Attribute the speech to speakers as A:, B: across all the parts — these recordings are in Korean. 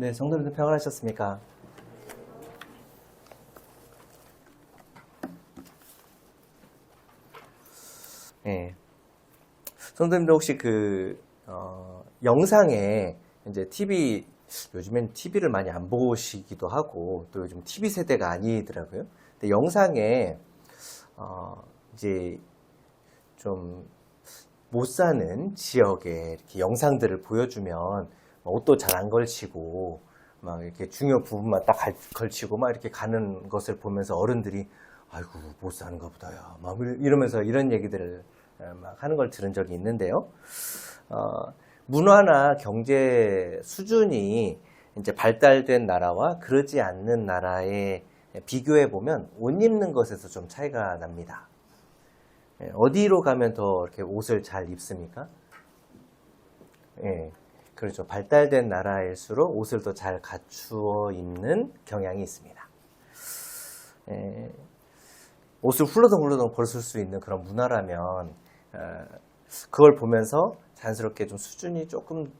A: 네, 성도님들 평안하셨습니까? 네. 성도님들 혹시 영상에 이제 요즘엔 TV를 많이 안 보시기도 하고, 또 요즘 TV 세대가 아니더라고요. 근데 영상에, 이제 좀 못 사는 지역의 이렇게 영상들을 보여주면, 옷도 잘 안 걸치고, 막 이렇게 중요 부분만 딱 걸치고 막 이렇게 가는 것을 보면서 어른들이 아이고 못 사는가 보다야 막 이러면서 이런 얘기들을 막 하는 걸 들은 적이 있는데요. 문화나 경제 수준이 이제 발달된 나라와 그러지 않는 나라에 비교해 보면 옷 입는 것에서 좀 차이가 납니다. 어디로 가면 더 이렇게 옷을 잘 입습니까? 예. 그렇죠. 발달된 나라일수록 옷을 더 잘 갖추어 입는 경향이 있습니다. 옷을 훌러덩훌러덩 벗을 수 있는 그런 문화라면 그걸 보면서 자연스럽게 좀 수준이 조금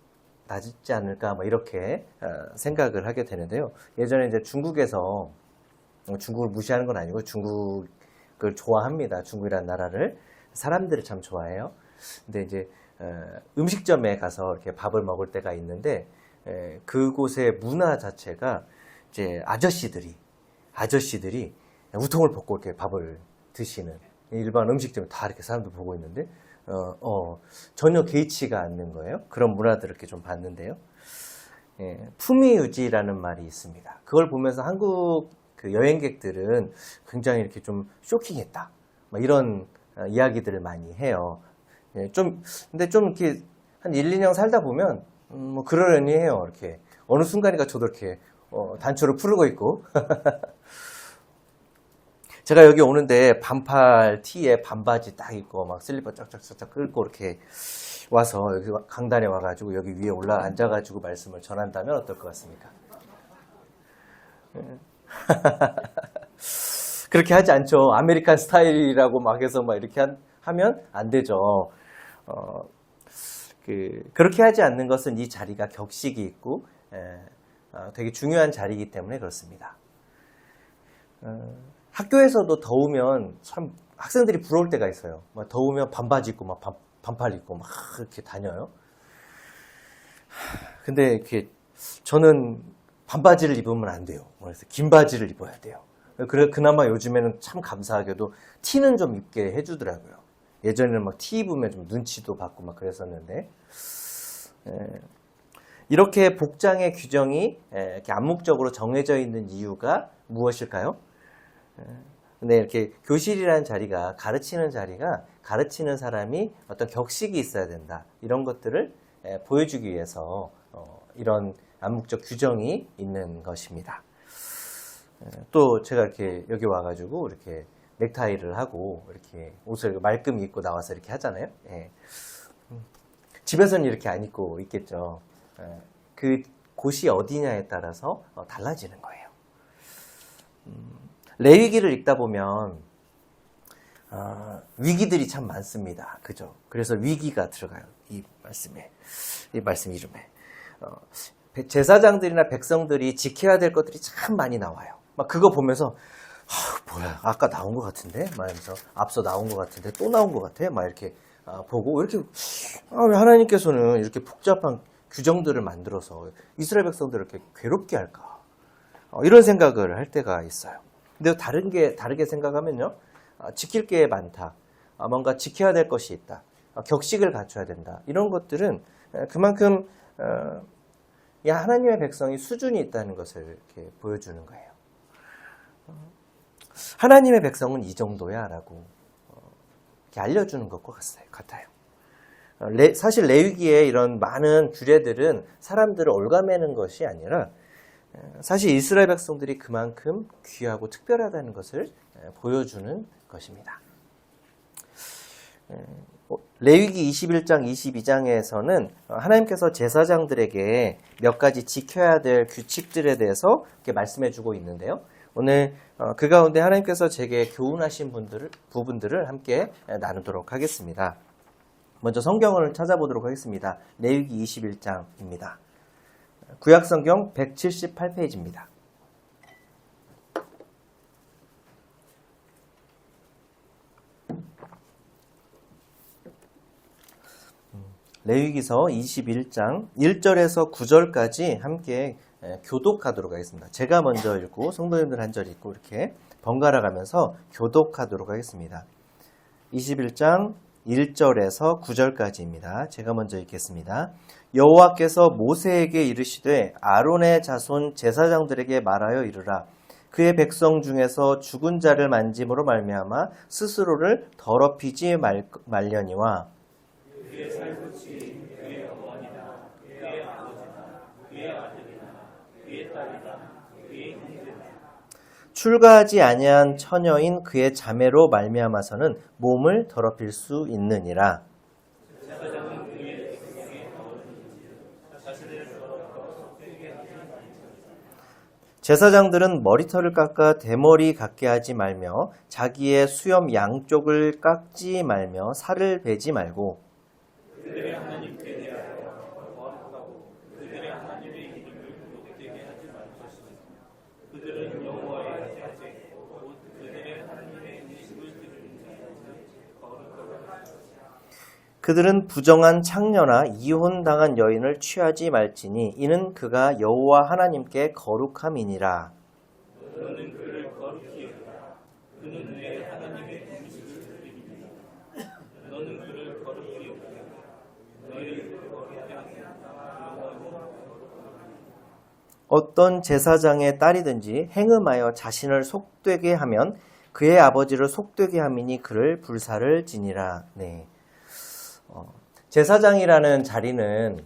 A: 낮지 않을까 뭐 이렇게 생각을 하게 되는데요. 예전에 이제 중국에서 중국을 무시하는 건 아니고 중국을 좋아합니다. 중국이라는 나라를 사람들을 참 좋아해요. 근데 이제 음식점에 가서 이렇게 밥을 먹을 때가 있는데 그곳의 문화 자체가 이제 아저씨들이 우통을 벗고 이렇게 밥을 드시는 일반 음식점에 다 이렇게 사람들 보고 있는데 전혀 개의치가 않는 거예요. 그런 문화들을 이렇게 좀 봤는데요. 품위유지라는 말이 있습니다. 그걸 보면서 한국 그 여행객들은 굉장히 이렇게 좀 쇼킹했다. 이런 이야기들을 많이 해요. 근데 좀 이렇게 한 1, 2년 살다 보면, 뭐 그러려니 해요. 이렇게. 어느 순간인가 저도 이렇게, 단추를 풀고 있고. 제가 여기 오는데 반팔 티에 반바지 딱 입고 막 슬리퍼 쫙쫙쫙쫙 끌고 이렇게 와서 여기 강단에 와가지고 여기 위에 앉아가지고 말씀을 전한다면 어떨 것 같습니까? 그렇게 하지 않죠. 아메리칸 스타일이라고 막 해서 막 이렇게 하면 안 되죠. 그렇게 하지 않는 것은 이 자리가 격식이 있고 되게 중요한 자리이기 때문에 그렇습니다. 학교에서도 더우면 참 학생들이 부러울 때가 있어요. 막 더우면 반바지 입고 막 반팔 입고 막 이렇게 다녀요. 근데 이렇게 저는 반바지를 입으면 안 돼요. 그래서 긴 바지를 입어야 돼요. 그나마 요즘에는 참 감사하게도 티는 좀 입게 해주더라고요. 예전에는 막 티 입으면 좀 눈치도 받고 막 그랬었는데, 이렇게 복장의 규정이 이렇게 암묵적으로 정해져 있는 이유가 무엇일까요? 근데 이렇게 교실이라는 자리가 가르치는 사람이 어떤 격식이 있어야 된다. 이런 것들을 보여주기 위해서 이런 암묵적 규정이 있는 것입니다. 또 제가 이렇게 여기 와가지고 이렇게 넥타이를 하고 이렇게 옷을 말끔히 입고 나와서 이렇게 하잖아요. 집에서는 이렇게 안 입고 있겠죠. 그 곳이 어디냐에 따라서 달라지는 거예요. 레위기를 읽다 보면 위기들이 참 많습니다. 그죠? 그래서 위기가 들어가요. 이 말씀 이름에. 제사장들이나 백성들이 지켜야 될 것들이 참 많이 나와요. 막 그거 보면서 뭐야 아까 나온 것 같은데 말하면서 앞서 나온 것 같은데 또 나온 것 같아 막 이렇게 보고 왜 이렇게 왜 하나님께서는 이렇게 복잡한 규정들을 만들어서 이스라엘 백성들을 이렇게 괴롭게 할까 이런 생각을 할 때가 있어요. 근데 다르게 생각하면요, 지킬 게 많다, 뭔가 지켜야 될 것이 있다, 격식을 갖춰야 된다, 이런 것들은 그만큼 하나님의 백성이 수준이 있다는 것을 이렇게 보여주는 거예요. 하나님의 백성은 이 정도야 라고 이렇게 알려주는 것과 같아요. 사실 레위기에 이런 많은 규례들은 사람들을 올가매는 것이 아니라 사실 이스라엘 백성들이 그만큼 귀하고 특별하다는 것을 보여주는 것입니다. 레위기 21장, 22장에서는 하나님께서 제사장들에게 몇 가지 지켜야 될 규칙들에 대해서 이렇게 말씀해 주고 있는데요. 오늘 그 가운데 하나님께서 제게 교훈하신 부분들을 함께 나누도록 하겠습니다. 먼저 성경을 찾아보도록 하겠습니다. 레위기 21장입니다. 구약성경 178페이지입니다. 레위기서 21장 1절에서 9절까지 함께 교독하도록 하겠습니다. 제가 먼저 읽고 성도님들 한 절 읽고 이렇게 번갈아 가면서 교독하도록 하겠습니다. 21장 1절에서 9절까지입니다. 제가 먼저 읽겠습니다. 여호와께서 모세에게 이르시되 아론의 자손 제사장들에게 말하여 이르라. 그의 백성 중에서 죽은 자를 만짐으로 말미암아 스스로를 더럽히지 말려니와 그의 살붙이 그의 어머니나 그의 아버지나 그의 아들이나 그의 딸이나 그의 형제나 출가하지 아니한 처녀인 그의 자매로 말미암아서는 몸을 더럽힐 수 있느니라. 제사장들은 머리털을 깎아 대머리 같게 하지 말며 자기의 수염 양쪽을 깎지 말며 살을 베지 말고 그들의 하나님께 대하여 거룩하고 그들의 하나님의 이름을 높게 하지 말것이며 그들은 여호와의 자제 곧 그들의 하나님의 음식을 드리는 자에게 거룩하고 그들은 부정한 창녀나 이혼당한 여인을 취하지 말지니 이는 그가 여호와 하나님께 거룩함이니라. 너는 그를 거룩히 여기라. 그는 내 하나님의 음식을 드립니다. 너는 그를 거룩히 여기라. 너희 거룩히 어떤 제사장의 딸이든지 행음하여 자신을 속되게 하면 그의 아버지를 속되게 함이니 그를 불사를 지니라. 네. 제사장이라는 자리는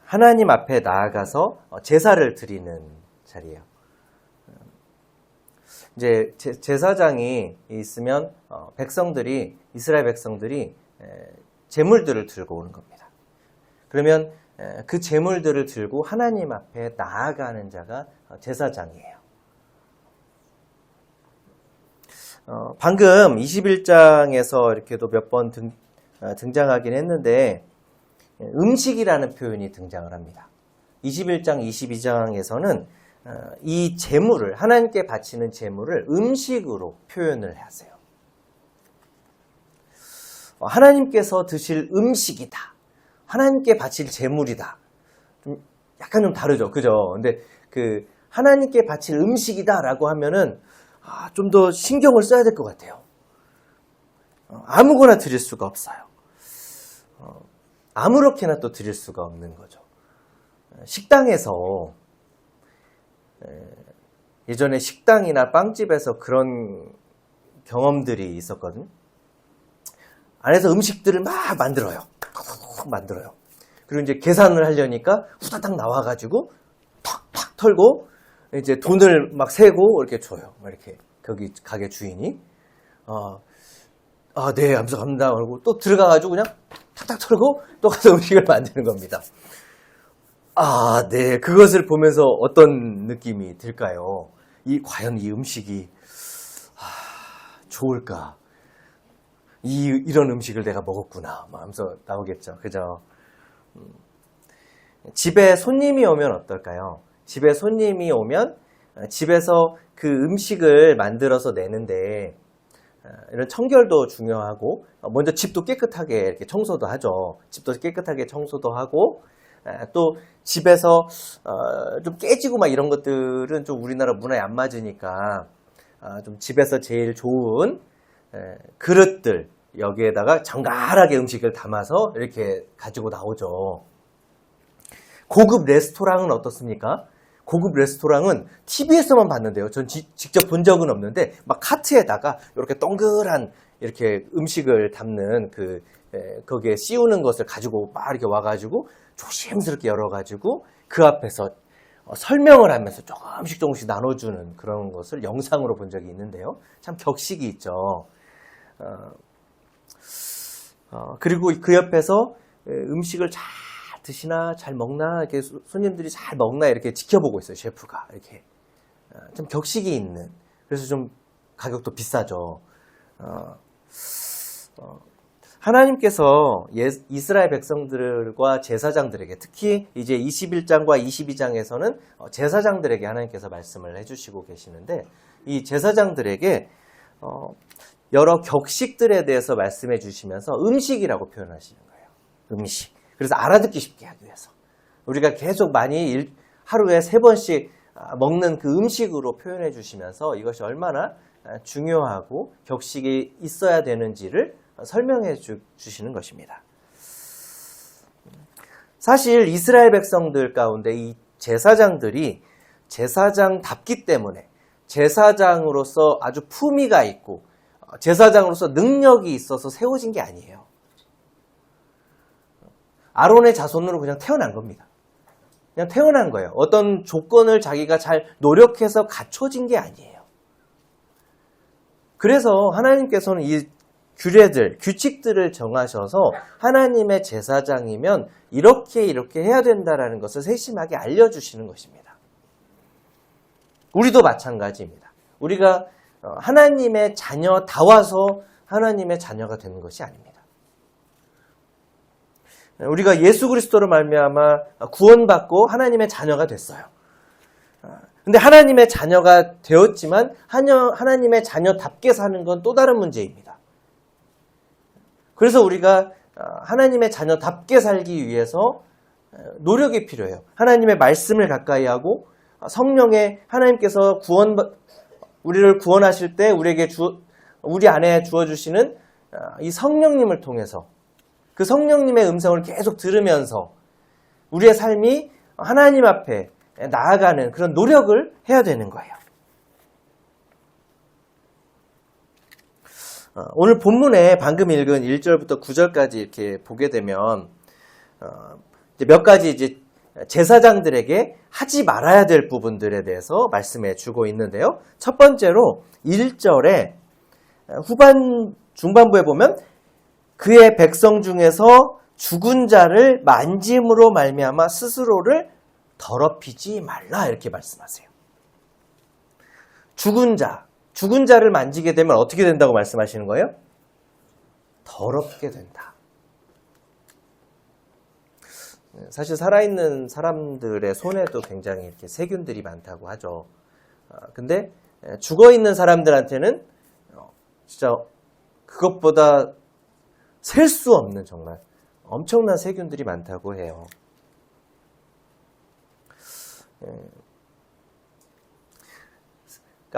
A: 하나님 앞에 나아가서 제사를 드리는 자리예요. 이제 제사장이 있으면 백성들이 이스라엘 백성들이 제물들을 들고 오는 겁니다. 그러면 그 제물들을 들고 하나님 앞에 나아가는 자가 제사장이에요. 방금 21장에서 이렇게도 몇 번 등장하긴 했는데 음식이라는 표현이 등장을 합니다. 21장, 22장에서는 이 제물을 하나님께 바치는 제물을 음식으로 표현을 하세요. 하나님께서 드실 음식이다. 하나님께 바칠 제물이다. 약간 좀 다르죠. 그죠? 근데 그 하나님께 바칠 음식이다라고 하면은 좀 더 신경을 써야 될 것 같아요. 아무거나 드릴 수가 없어요. 아무렇게나 또 드릴 수가 없는 거죠. 식당에서 예전에 식당이나 빵집에서 그런 경험들이 있었거든요. 안에서 음식들을 막 만들어요. 만들어요. 그리고 이제 계산을 하려니까 후다닥 나와가지고 탁탁 털고 이제 돈을 막 세고 이렇게 줘요. 이렇게 거기 가게 주인이 네, 하면서 갑니다. 그러고 또 들어가가지고 그냥 탁탁 털고 또 가서 음식을 만드는 겁니다. 네, 그것을 보면서 어떤 느낌이 들까요? 과연 이 음식이 좋을까? 이런 음식을 내가 먹었구나. 하면서 나오겠죠. 그죠? 집에 손님이 오면 어떨까요? 집에 손님이 오면 집에서 그 음식을 만들어서 내는데 이런 청결도 중요하고 먼저 집도 깨끗하게 이렇게 청소도 하죠. 집도 깨끗하게 청소도 하고 또 집에서 좀 깨지고 막 이런 것들은 좀 우리나라 문화에 안 맞으니까 좀 집에서 제일 좋은 그릇들 여기에다가 정갈하게 음식을 담아서 이렇게 가지고 나오죠. 고급 레스토랑은 어떻습니까? 고급 레스토랑은 TV에서만 봤는데요. 전 직접 본 적은 없는데 막 카트에다가 이렇게 동그란 이렇게 음식을 담는 거기에 씌우는 것을 가지고 막 이렇게 와가지고 조심스럽게 열어가지고 그 앞에서 설명을 하면서 조금씩 나눠주는 그런 것을 영상으로 본 적이 있는데요. 참 격식이 있죠. 그리고 그 옆에서 음식을 잘 드시나 잘 먹나 이렇게 손님들이 잘 먹나 이렇게 지켜보고 있어요. 셰프가 이렇게 좀 격식이 있는. 그래서 좀 가격도 비싸죠. 하나님께서 이스라엘 백성들과 제사장들에게, 특히 이제 21장과 22장에서는 제사장들에게 하나님께서 말씀을 해주시고 계시는데, 이 제사장들에게 여러 격식들에 대해서 말씀해 주시면서 음식이라고 표현하시는 거예요. 음식. 그래서 알아듣기 쉽게 하기 위해서. 우리가 계속 많이 하루에 3번씩 먹는 그 음식으로 표현해 주시면서 이것이 얼마나 중요하고 격식이 있어야 되는지를 설명해 주시는 것입니다. 사실 이스라엘 백성들 가운데 이 제사장들이 제사장답기 때문에 제사장으로서 아주 품위가 있고 제사장으로서 능력이 있어서 세워진 게 아니에요. 아론의 자손으로 그냥 태어난 겁니다. 그냥 태어난 거예요. 어떤 조건을 자기가 잘 노력해서 갖춰진 게 아니에요. 그래서 하나님께서는 이 규례들, 규칙들을 정하셔서 하나님의 제사장이면 이렇게 해야 된다라는 것을 세심하게 알려주시는 것입니다. 우리도 마찬가지입니다. 우리가 하나님의 자녀다워서 하나님의 자녀가 되는 것이 아닙니다. 우리가 예수 그리스도로 말미암아 구원받고 하나님의 자녀가 됐어요. 근데 하나님의 자녀가 되었지만 하나님의 자녀답게 사는 건 또 다른 문제입니다. 그래서 우리가 하나님의 자녀답게 살기 위해서 노력이 필요해요. 하나님의 말씀을 가까이 하고 성령의 하나님께서 우리를 구원하실 때 우리 안에 주어주시는 이 성령님을 통해서 그 성령님의 음성을 계속 들으면서 우리의 삶이 하나님 앞에 나아가는 그런 노력을 해야 되는 거예요. 오늘 본문에 방금 읽은 1절부터 9절까지 이렇게 보게 되면 몇 가지 이제 제사장들에게 하지 말아야 될 부분들에 대해서 말씀해 주고 있는데요. 첫 번째로 1절에 중반부에 보면 그의 백성 중에서 죽은 자를 만짐으로 말미암아 스스로를 더럽히지 말라 이렇게 말씀하세요. 죽은 자를 만지게 되면 어떻게 된다고 말씀하시는 거예요? 더럽게 된다. 사실 살아있는 사람들의 손에도 굉장히 이렇게 세균들이 많다고 하죠. 근데 죽어있는 사람들한테는 진짜 그것보다 셀 수 없는 정말 엄청난 세균들이 많다고 해요.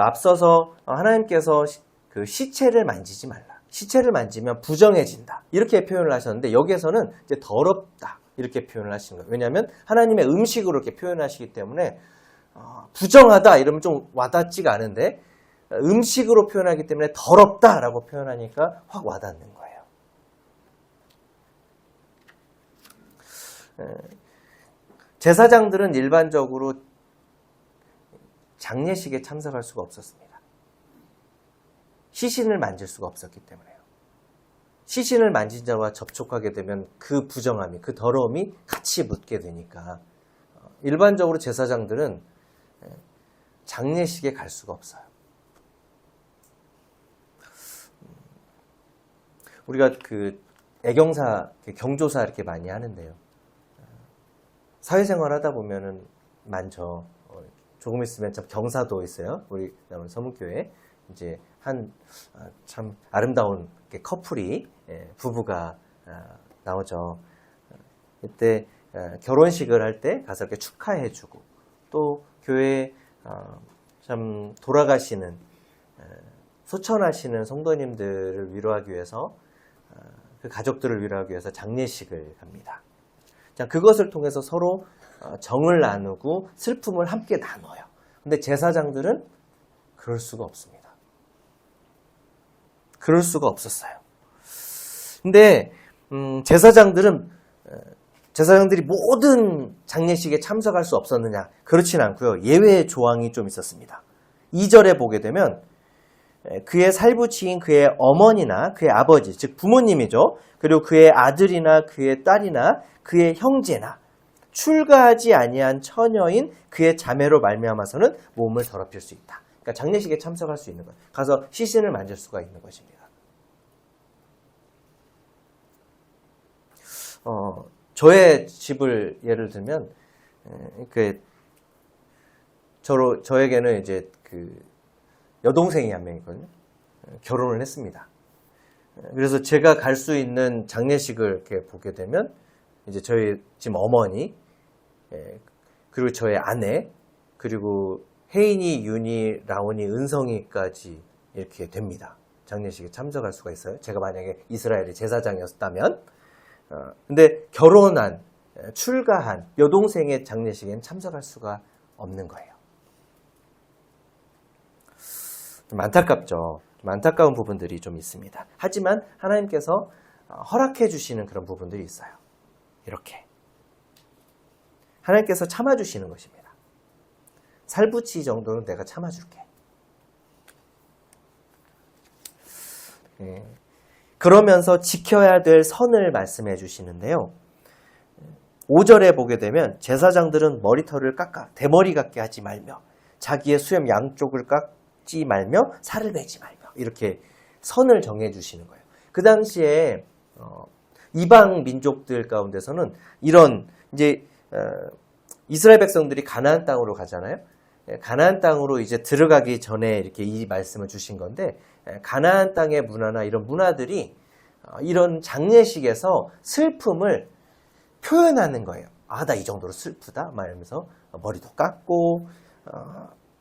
A: 앞서서 하나님께서 그 시체를 만지지 말라. 시체를 만지면 부정해진다. 이렇게 표현을 하셨는데 여기에서는 이제 더럽다. 이렇게 표현을 하시는 거예요. 왜냐하면 하나님의 음식으로 이렇게 표현하시기 때문에 부정하다 이러면 좀 와닿지가 않은데 음식으로 표현하기 때문에 더럽다라고 표현하니까 확 와닿는 거예요. 제사장들은 일반적으로 장례식에 참석할 수가 없었습니다. 시신을 만질 수가 없었기 때문에요. 시신을 만진 자와 접촉하게 되면 그 부정함이, 그 더러움이 같이 묻게 되니까 일반적으로 제사장들은 장례식에 갈 수가 없어요. 우리가 그 애경사, 경조사 이렇게 많이 하는데요. 사회생활 하다 보면은 많죠. 조금 있으면 참 경사도 있어요. 우리 서문교회 이제 참 아름다운 커플이 부부가 나오죠. 이때 결혼식을 할 때 가서 이렇게 축하해주고 또 교회에 참 돌아가시는 소천하시는 성도님들을 위로하기 위해서 그 가족들을 위로하기 위해서 장례식을 합니다. 자, 그것을 통해서 서로 정을 나누고 슬픔을 함께 나눠요. 근데 제사장들은 그럴 수가 없습니다. 그럴 수가 없었어요. 근데 제사장들이 모든 장례식에 참석할 수 없었느냐? 그렇진 않고요. 예외의 조항이 좀 있었습니다. 2절에 보게 되면 그의 살부치인 그의 어머니나 그의 아버지, 즉 부모님이죠. 그리고 그의 아들이나 그의 딸이나 그의 형제나 출가하지 아니한 처녀인 그의 자매로 말미암아서는 몸을 더럽힐 수 있다. 그러니까 장례식에 참석할 수 있는 거예요. 가서 시신을 만질 수가 있는 것입니다. 저의 집을 예를 들면, 저에게는 이제 여동생이 한 명 있거든요. 결혼을 했습니다. 그래서 제가 갈 수 있는 장례식을 이렇게 보게 되면, 이제 저희 지금 어머니, 그리고 저의 아내, 그리고 혜인이, 윤이, 라온이, 은성이까지 이렇게 됩니다. 장례식에 참석할 수가 있어요. 제가 만약에 이스라엘의 제사장이었다면. 근데 결혼한, 출가한 여동생의 장례식에는 참석할 수가 없는 거예요. 좀 안타깝죠. 좀 안타까운 부분들이 좀 있습니다. 하지만 하나님께서 허락해 주시는 그런 부분들이 있어요. 이렇게. 하나님께서 참아주시는 것입니다. 살부치 정도는 내가 참아줄게. 그러면서 지켜야 될 선을 말씀해 주시는데요. 5절에 보게 되면 제사장들은 머리털을 깎아 대머리 같게 하지 말며 자기의 수염 양쪽을 깎지 말며 살을 베지 말며 이렇게 선을 정해 주시는 거예요. 그 당시에 이방 민족들 가운데서는 이런 이제 이스라엘 백성들이 가나안 땅으로 가잖아요. 가나안 땅으로 이제 들어가기 전에 이렇게 이 말씀을 주신 건데, 가나안 땅의 문화나 이런 문화들이 이런 장례식에서 슬픔을 표현하는 거예요. 아, 나 이 정도로 슬프다 말하면서 머리도 깎고,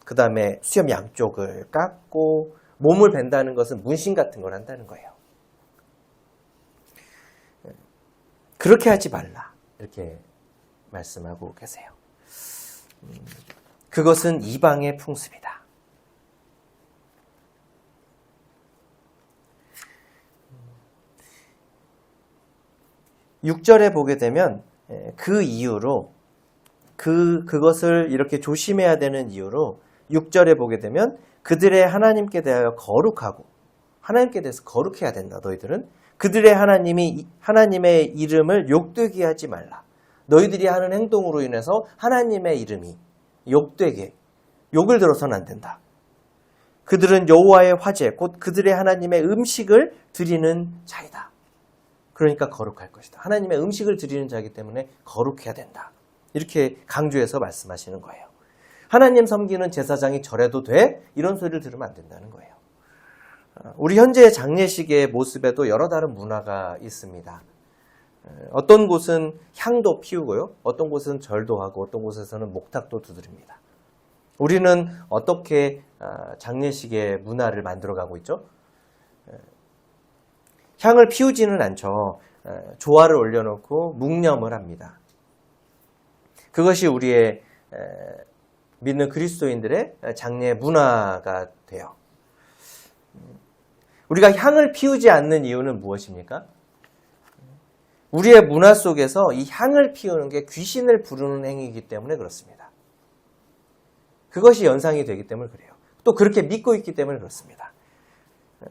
A: 그 다음에 수염 양쪽을 깎고, 몸을 벤다는 것은 문신 같은 걸 한다는 거예요. 그렇게 하지 말라 이렇게 말씀하고 계세요. 그것은 이방의 풍습이다. 6절에 보게 되면 그 이유로 그것을 이렇게 조심해야 되는 이유로 6절에 보게 되면 그들의 하나님께 대하여 거룩하고 하나님께 대해서 거룩해야 된다. 너희들은 그들의 하나님의 이름을 욕되게 하지 말라. 너희들이 하는 행동으로 인해서 하나님의 이름이 욕되게 욕을 들어서는 안 된다. 그들은 여호와의 화제 곧 그들의 하나님의 음식을 드리는 자이다. 그러니까 거룩할 것이다. 하나님의 음식을 드리는 자이기 때문에 거룩해야 된다. 이렇게 강조해서 말씀하시는 거예요. 하나님 섬기는 제사장이 절해도 돼? 이런 소리를 들으면 안 된다는 거예요. 우리 현재의 장례식의 모습에도 여러 다른 문화가 있습니다. 어떤 곳은 향도 피우고요. 어떤 곳은 절도 하고 어떤 곳에서는 목탁도 두드립니다. 우리는 어떻게 장례식의 문화를 만들어가고 있죠? 향을 피우지는 않죠. 조화를 올려놓고 묵념을 합니다. 그것이 우리의 믿는 그리스도인들의 장례 문화가 돼요. 우리가 향을 피우지 않는 이유는 무엇입니까? 우리의 문화 속에서 이 향을 피우는 게 귀신을 부르는 행위이기 때문에 그렇습니다. 그것이 연상이 되기 때문에 그래요. 또 그렇게 믿고 있기 때문에 그렇습니다.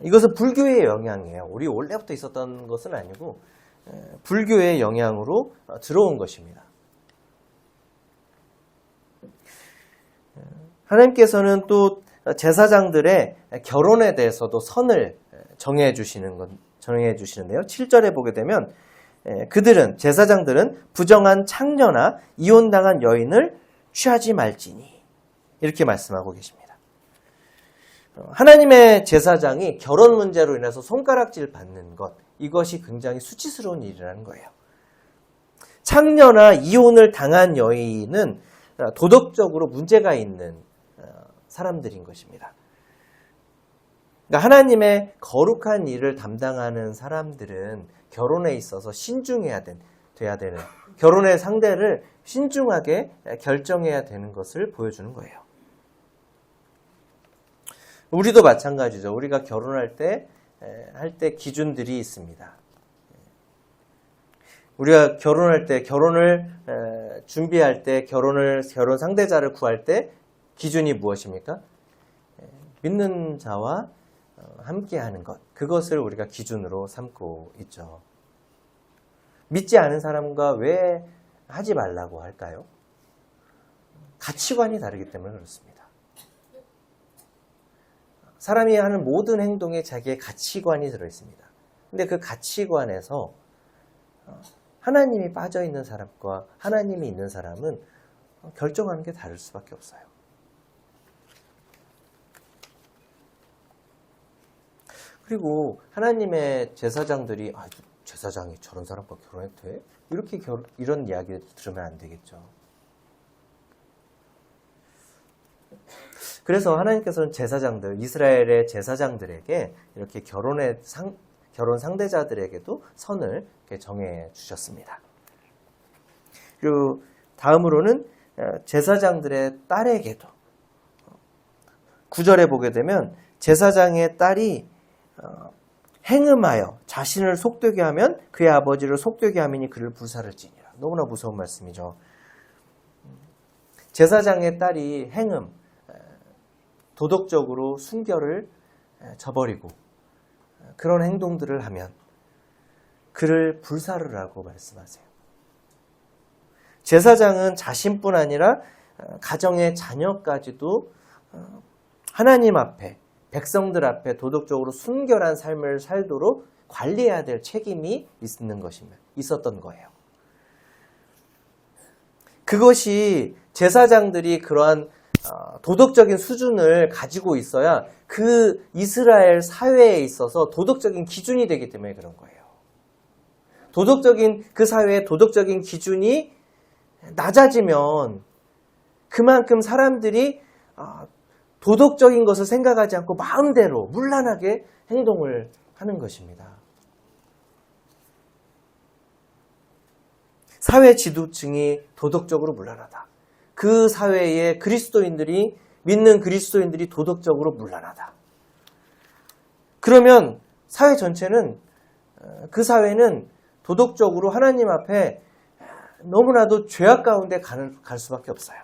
A: 이것은 불교의 영향이에요. 우리 원래부터 있었던 것은 아니고 불교의 영향으로 들어온 것입니다. 하나님께서는 또 제사장들의 결혼에 대해서도 선을 정해 주시는데요. 7절에 보게 되면 제사장들은 부정한 창녀나 이혼당한 여인을 취하지 말지니 이렇게 말씀하고 계십니다. 하나님의 제사장이 결혼 문제로 인해서 손가락질 받는 것, 이것이 굉장히 수치스러운 일이라는 거예요. 창녀나 이혼을 당한 여인은 도덕적으로 문제가 있는 사람들인 것입니다. 그러니까 하나님의 거룩한 일을 담당하는 사람들은 결혼에 있어서 신중해야 돼야 되는, 결혼의 상대를 신중하게 결정해야 되는 것을 보여주는 거예요. 우리도 마찬가지죠. 우리가 결혼할 때 기준들이 있습니다. 우리가 결혼할 때, 결혼을 준비할 때, 결혼 상대자를 구할 때 기준이 무엇입니까? 믿는 자와 함께하는 것, 그것을 우리가 기준으로 삼고 있죠. 믿지 않은 사람과 왜 하지 말라고 할까요? 가치관이 다르기 때문에 그렇습니다. 사람이 하는 모든 행동에 자기의 가치관이 들어있습니다. 근데 그 가치관에서 하나님이 빠져 있는 사람과 하나님이 있는 사람은 결정하는 게 다를 수밖에 없어요. 그리고 하나님의 제사장들이 제사장이 저런 사람과 결혼해도 돼? 이런 이야기를 들으면 안 되겠죠. 그래서 하나님께서는 이스라엘의 제사장들에게 이렇게 결혼 상대자들에게도 선을 이렇게 정해 주셨습니다. 그리고 다음으로는 제사장들의 딸에게도 9절에 보게 되면 제사장의 딸이 행음하여 자신을 속되게 하면 그의 아버지를 속되게 하미니 그를 불사를지니라. 너무나 무서운 말씀이죠. 제사장의 딸이 도덕적으로 순결을 저버리고 그런 행동들을 하면 그를 불사르라고 말씀하세요. 제사장은 자신뿐 아니라 가정의 자녀까지도 하나님 앞에, 백성들 앞에 도덕적으로 순결한 삶을 살도록 관리해야 될 책임이 있었던 거예요. 그것이 제사장들이 그러한 도덕적인 수준을 가지고 있어야 그 이스라엘 사회에 있어서 도덕적인 기준이 되기 때문에 그런 거예요. 그 사회의 도덕적인 기준이 낮아지면 그만큼 사람들이 도덕적인 것을 생각하지 않고 마음대로 문란하게 행동을 하는 것입니다. 사회 지도층이 도덕적으로 문란하다. 그 사회의 믿는 그리스도인들이 도덕적으로 문란하다. 그러면 그 사회는 도덕적으로 하나님 앞에 너무나도 죄악 가운데 갈 수밖에 없어요.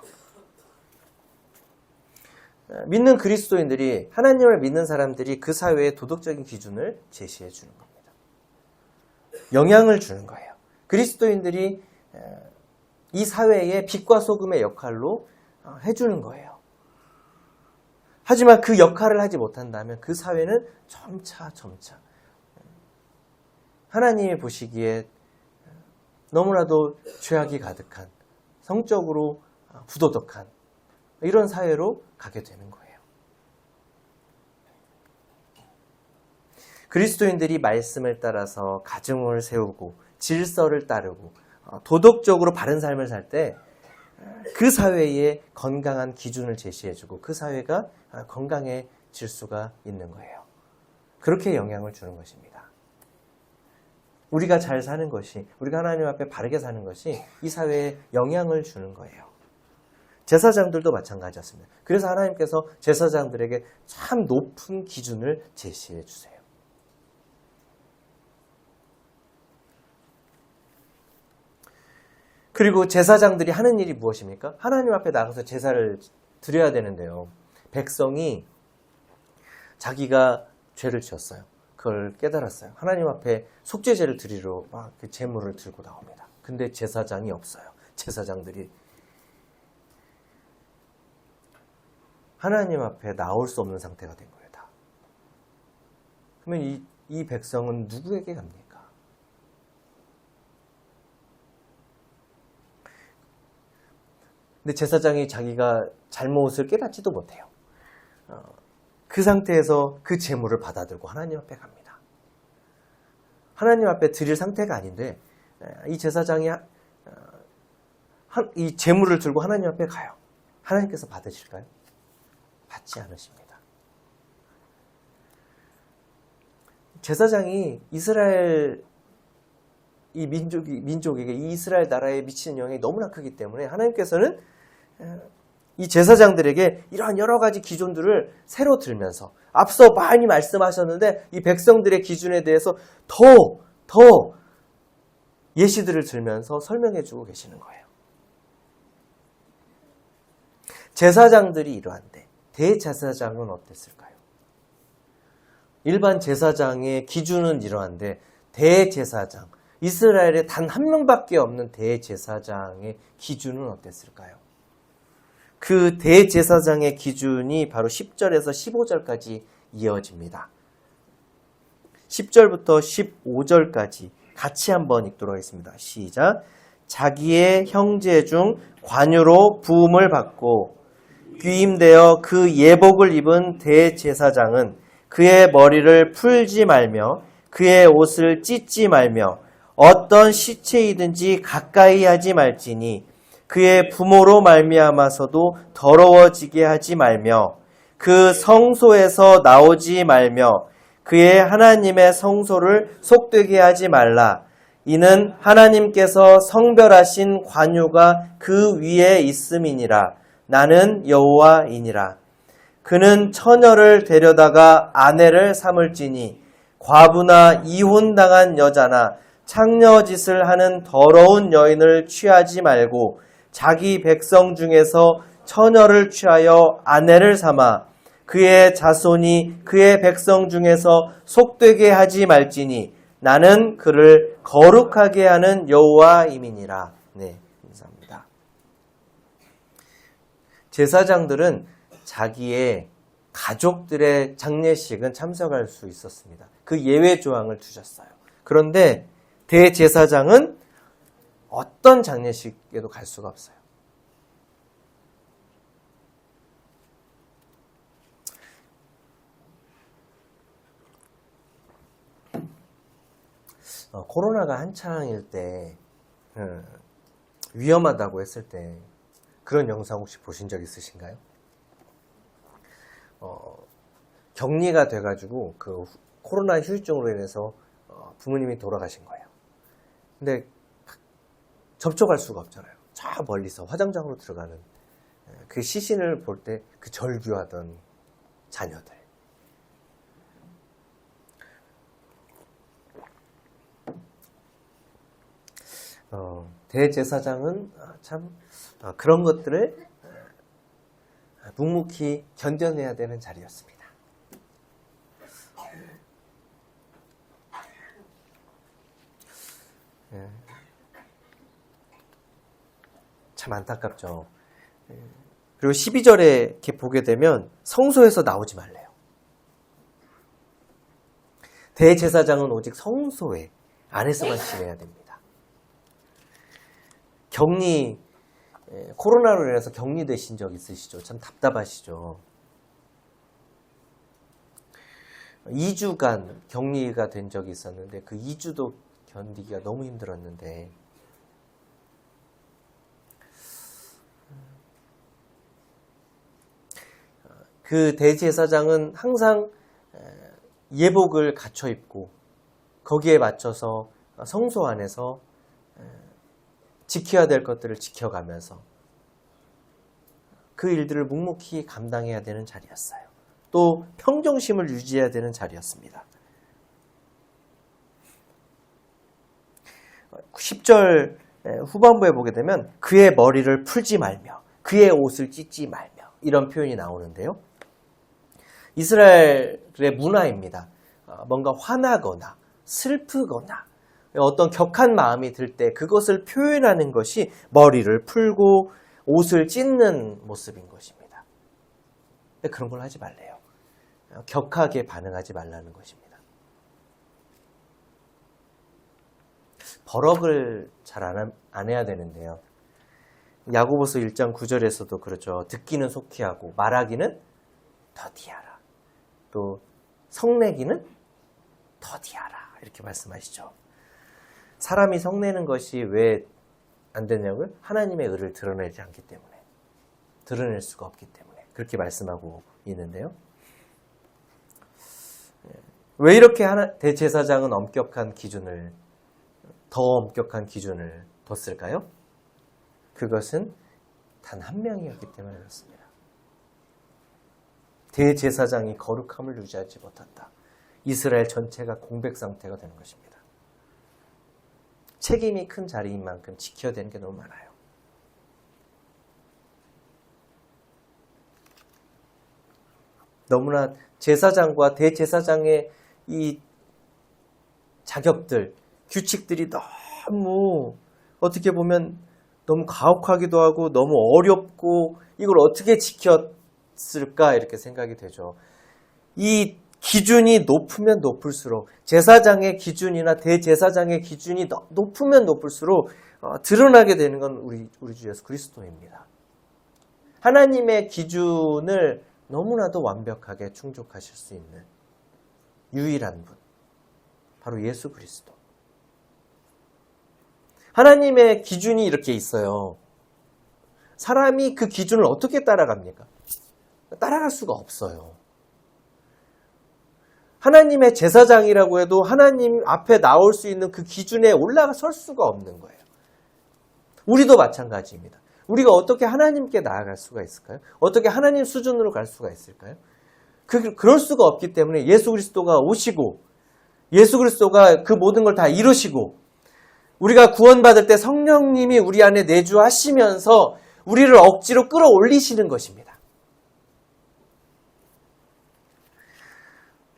A: 믿는 그리스도인들이, 하나님을 믿는 사람들이 그 사회의 도덕적인 기준을 제시해 주는 겁니다. 영향을 주는 거예요. 그리스도인들이 이 사회의 빛과 소금의 역할로 해주는 거예요. 하지만 그 역할을 하지 못한다면 그 사회는 점차 하나님이 보시기에 너무나도 죄악이 가득한, 성적으로 부도덕한 이런 사회로 가게 되는 거예요. 그리스도인들이 말씀을 따라서 가정을 세우고 질서를 따르고 도덕적으로 바른 삶을 살 때 그 사회에 건강한 기준을 제시해주고 그 사회가 건강해질 수가 있는 거예요. 그렇게 영향을 주는 것입니다. 우리가 잘 사는 것이, 우리가 하나님 앞에 바르게 사는 것이 이 사회에 영향을 주는 거예요. 제사장들도 마찬가지였습니다. 그래서 하나님께서 제사장들에게 참 높은 기준을 제시해 주세요. 그리고 제사장들이 하는 일이 무엇입니까? 하나님 앞에 나가서 제사를 드려야 되는데요. 백성이 자기가 죄를 지었어요. 그걸 깨달았어요. 하나님 앞에 속죄제를 드리러 막 그 제물을 들고 나옵니다. 근데 제사장이 없어요. 제사장들이 하나님 앞에 나올 수 없는 상태가 된 거예요. 다. 그러면 이 백성은 누구에게 갑니까? 근데 제사장이 자기가 잘못을 깨닫지도 못해요. 그 상태에서 그 제물을 받아들고 하나님 앞에 갑니다. 하나님 앞에 드릴 상태가 아닌데 이 제사장이 이 제물을 들고 하나님 앞에 가요. 하나님께서 받으실까요? 받지 않으십니다. 제사장이 이스라엘 이 민족에게 이 이스라엘 나라에 미치는 영향이 너무나 크기 때문에 하나님께서는 이 제사장들에게 이러한 여러 가지 기준들을 새로 들면서 앞서 많이 말씀하셨는데 이 백성들의 기준에 대해서 더 예시들을 들면서 설명해 주고 계시는 거예요. 제사장들이 이러한데 대제사장은 어땠을까요? 일반 제사장의 기준은 이러한데 대제사장, 이스라엘에 단 한 명밖에 없는 대제사장의 기준은 어땠을까요? 그 대제사장의 기준이 바로 10절에서 15절까지 이어집니다. 10절부터 15절까지 같이 한번 읽도록 하겠습니다. 시작. 자기의 형제 중 관유로 부음을 받고 귀임되어 그 예복을 입은 대제사장은 그의 머리를 풀지 말며 그의 옷을 찢지 말며 어떤 시체이든지 가까이 하지 말지니 그의 부모로 말미암아서도 더러워지게 하지 말며 그 성소에서 나오지 말며 그의 하나님의 성소를 속되게 하지 말라. 이는 하나님께서 성별하신 관유가 그 위에 있음이니라. 나는 여호와이니라. 그는 처녀를 데려다가 아내를 삼을지니 과부나 이혼당한 여자나 창녀짓을 하는 더러운 여인을 취하지 말고 자기 백성 중에서 처녀를 취하여 아내를 삼아 그의 자손이 그의 백성 중에서 속되게 하지 말지니 나는 그를 거룩하게 하는 여호와임이니라. 네, 감사합니다. 제사장들은 자기의 가족들의 장례식은 참석할 수 있었습니다. 그 예외 조항을 두셨어요. 그런데 대제사장은 어떤 장례식에도 갈 수가 없어요. 코로나가 한창일 때 위험하다고 했을 때 그런 영상 혹시 보신 적 있으신가요? 격리가 돼가지고 그 코로나 후유증으로 인해서 부모님이 돌아가신 거예요. 근데 접촉할 수가 없잖아요. 저 멀리서 화장장으로 들어가는 그 시신을 볼 때 그 절규하던 자녀들. 대제사장은 참 그런 것들을 묵묵히 견뎌내야 되는 자리였습니다. 참 안타깝죠. 그리고 12절에 이렇게 보게 되면 성소에서 나오지 말래요. 대제사장은 오직 성소에 안에서만 지내야 됩니다. 코로나로 인해서 격리되신 적 있으시죠? 참 답답하시죠? 2주간 격리가 된 적이 있었는데 그 2주도 견디기가 너무 힘들었는데 그 대제사장은 항상 예복을 갖춰 입고 거기에 맞춰서 성소 안에서 지켜야 될 것들을 지켜가면서 그 일들을 묵묵히 감당해야 되는 자리였어요. 또 평정심을 유지해야 되는 자리였습니다. 10절 후반부에 보게 되면 그의 머리를 풀지 말며 그의 옷을 찢지 말며 이런 표현이 나오는데요. 이스라엘의 문화입니다. 뭔가 화나거나 슬프거나 어떤 격한 마음이 들 때 그것을 표현하는 것이 머리를 풀고 옷을 찢는 모습인 것입니다. 근데 그런 걸 하지 말래요. 격하게 반응하지 말라는 것입니다. 버럭을 잘 안 해야 되는데요. 야고보서 1장 9절에서도 그렇죠. 듣기는 속히 하고 말하기는 더디하라. 또 성내기는 더디하라. 이렇게 말씀하시죠. 사람이 성내는 것이 왜 안 되냐고요? 하나님의 의를 드러내지 않기 때문에. 드러낼 수가 없기 때문에. 그렇게 말씀하고 있는데요. 왜 이렇게 대제사장은 더 엄격한 기준을 뒀을까요? 그것은 단 한 명이었기 때문에 그렇습니다. 대제사장이 거룩함을 유지하지 못한다. 이스라엘 전체가 공백 상태가 되는 것입니다. 책임이 큰 자리인 만큼 지켜야 되는 게 너무 많아요. 너무나 제사장과 대제사장의 이 자격들, 규칙들이 너무 어떻게 보면 너무 가혹하기도 하고 너무 어렵고 이걸 어떻게 지켰을까 이렇게 생각이 되죠. 이 기준이 높으면 높을수록 제사장의 기준이나 대제사장의 기준이 높으면 높을수록 드러나게 되는 건 우리 주 예수 그리스도입니다. 하나님의 기준을 너무나도 완벽하게 충족하실 수 있는 유일한 분, 바로 예수 그리스도. 하나님의 기준이 이렇게 있어요. 사람이 그 기준을 어떻게 따라갑니까? 따라갈 수가 없어요. 하나님의 제사장이라고 해도 하나님 앞에 나올 수 있는 그 기준에 올라설 수가 없는 거예요. 우리도 마찬가지입니다. 우리가 어떻게 하나님께 나아갈 수가 있을까요? 어떻게 하나님 수준으로 갈 수가 있을까요? 그럴 수가 없기 때문에 예수 그리스도가 오시고 예수 그리스도가 그 모든 걸 다 이루시고 우리가 구원받을 때 성령님이 우리 안에 내주하시면서 우리를 억지로 끌어올리시는 것입니다.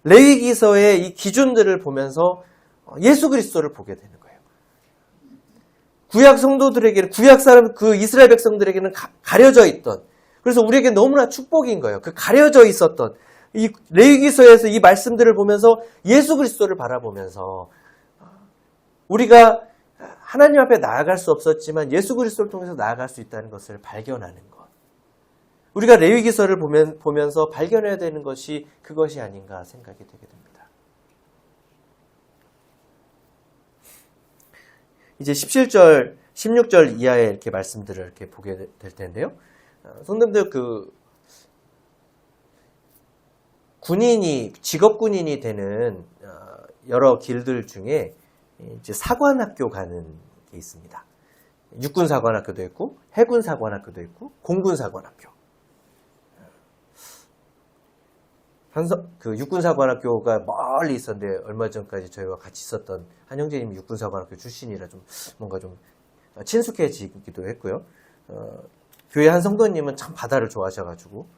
A: 레위기서의 이 기준들을 보면서 예수 그리스도를 보게 되는 거예요. 구약 성도들에게는, 구약 사람, 그 이스라엘 백성들에게는 가려져 있던, 그래서 우리에게 너무나 축복인 거예요. 그 가려져 있었던 이 레위기서에서 이 말씀들을 보면서 예수 그리스도를 바라보면서 우리가 하나님 앞에 나아갈 수 없었지만 예수 그리스도를 통해서 나아갈 수 있다는 것을 발견하는 것. 우리가 레위기서를 보면서 발견해야 되는 것이 그것이 아닌가 생각이 되게 됩니다. 이제 17절, 16절 이하의 이렇게 말씀들을 이렇게 보게 될 텐데요. 성도님들 직업 군인이 되는 여러 길들 중에 이제 사관학교 가는 게 있습니다. 육군 사관학교도 있고, 해군 사관학교도 있고, 공군 사관학교. 그 육군 사관학교가 멀리 있었는데 얼마 전까지 저희와 같이 있었던 한 형제님이 육군 사관학교 출신이라 좀 뭔가 좀 친숙해지기도 했고요. 교회 한 성도님은 참 바다를 좋아하셔가지고